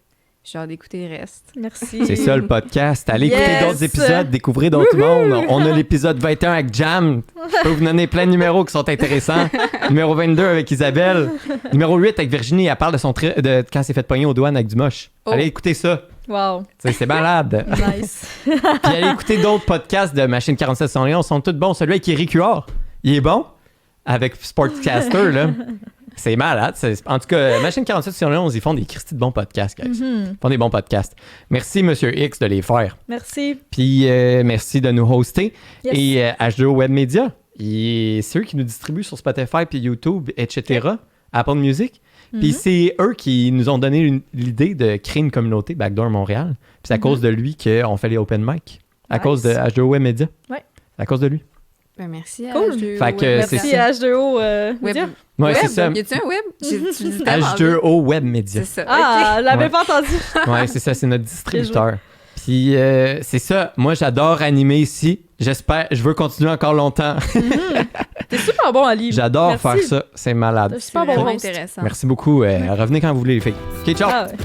[SPEAKER 4] J'ai hâte d'écouter le reste.
[SPEAKER 5] Merci.
[SPEAKER 1] C'est ça, le podcast. Allez écouter d'autres épisodes, découvrez d'autres mondes. On a l'épisode 21 avec Jam. Je peux vous donner plein de numéros qui sont intéressants. Numéro 22 avec Isabelle. Numéro 8 avec Virginie. Elle parle de quand elle s'est fait pogner aux douanes avec du moche. Allez écouter ça.
[SPEAKER 5] Wow.
[SPEAKER 1] C'est malade.
[SPEAKER 5] Nice.
[SPEAKER 1] Puis allez écouter d'autres podcasts de Machine 47 100 Lions. Ils sont tous bons. Celui avec Eric Huard, il est bon. Avec Sportcaster, là. C'est malade. En tout cas, Machine 47 sur 11, ils font des cristis de bons podcasts, guys. Ils font des bons podcasts. Merci, Monsieur X, de les faire.
[SPEAKER 5] Merci.
[SPEAKER 1] Puis, merci de nous hoster.
[SPEAKER 5] Yes.
[SPEAKER 1] Et H2O Web Media, c'est eux qui nous distribuent sur Spotify, puis YouTube, etc., Apple Music. Puis c'est eux qui nous ont donné l'idée de créer une communauté Backdoor Montréal. Puis c'est à cause de lui qu'on fait les open mic. À cause de H2O Web Media.
[SPEAKER 5] Ouais.
[SPEAKER 1] C'est à cause de lui.
[SPEAKER 4] Ben, merci à
[SPEAKER 5] cool.
[SPEAKER 4] H2O.
[SPEAKER 1] Fait que
[SPEAKER 5] merci à H2O Media.
[SPEAKER 1] Ouais, c'est ça.
[SPEAKER 4] Y a-tu un web?
[SPEAKER 1] H2O Web Media.
[SPEAKER 4] C'est ça.
[SPEAKER 5] Ah,
[SPEAKER 4] okay.
[SPEAKER 5] l'avais pas entendu.
[SPEAKER 1] Ouais, c'est ça, c'est notre distributeur. Puis c'est ça, moi j'adore animer ici. Je veux continuer encore longtemps.
[SPEAKER 5] T'es super bon à lire.
[SPEAKER 1] J'adore faire ça, c'est malade.
[SPEAKER 5] C'est super
[SPEAKER 4] vraiment
[SPEAKER 5] bon.
[SPEAKER 4] intéressant.
[SPEAKER 1] Merci beaucoup. Revenez quand vous voulez, les filles. Ok, ciao.
[SPEAKER 5] Ah ouais.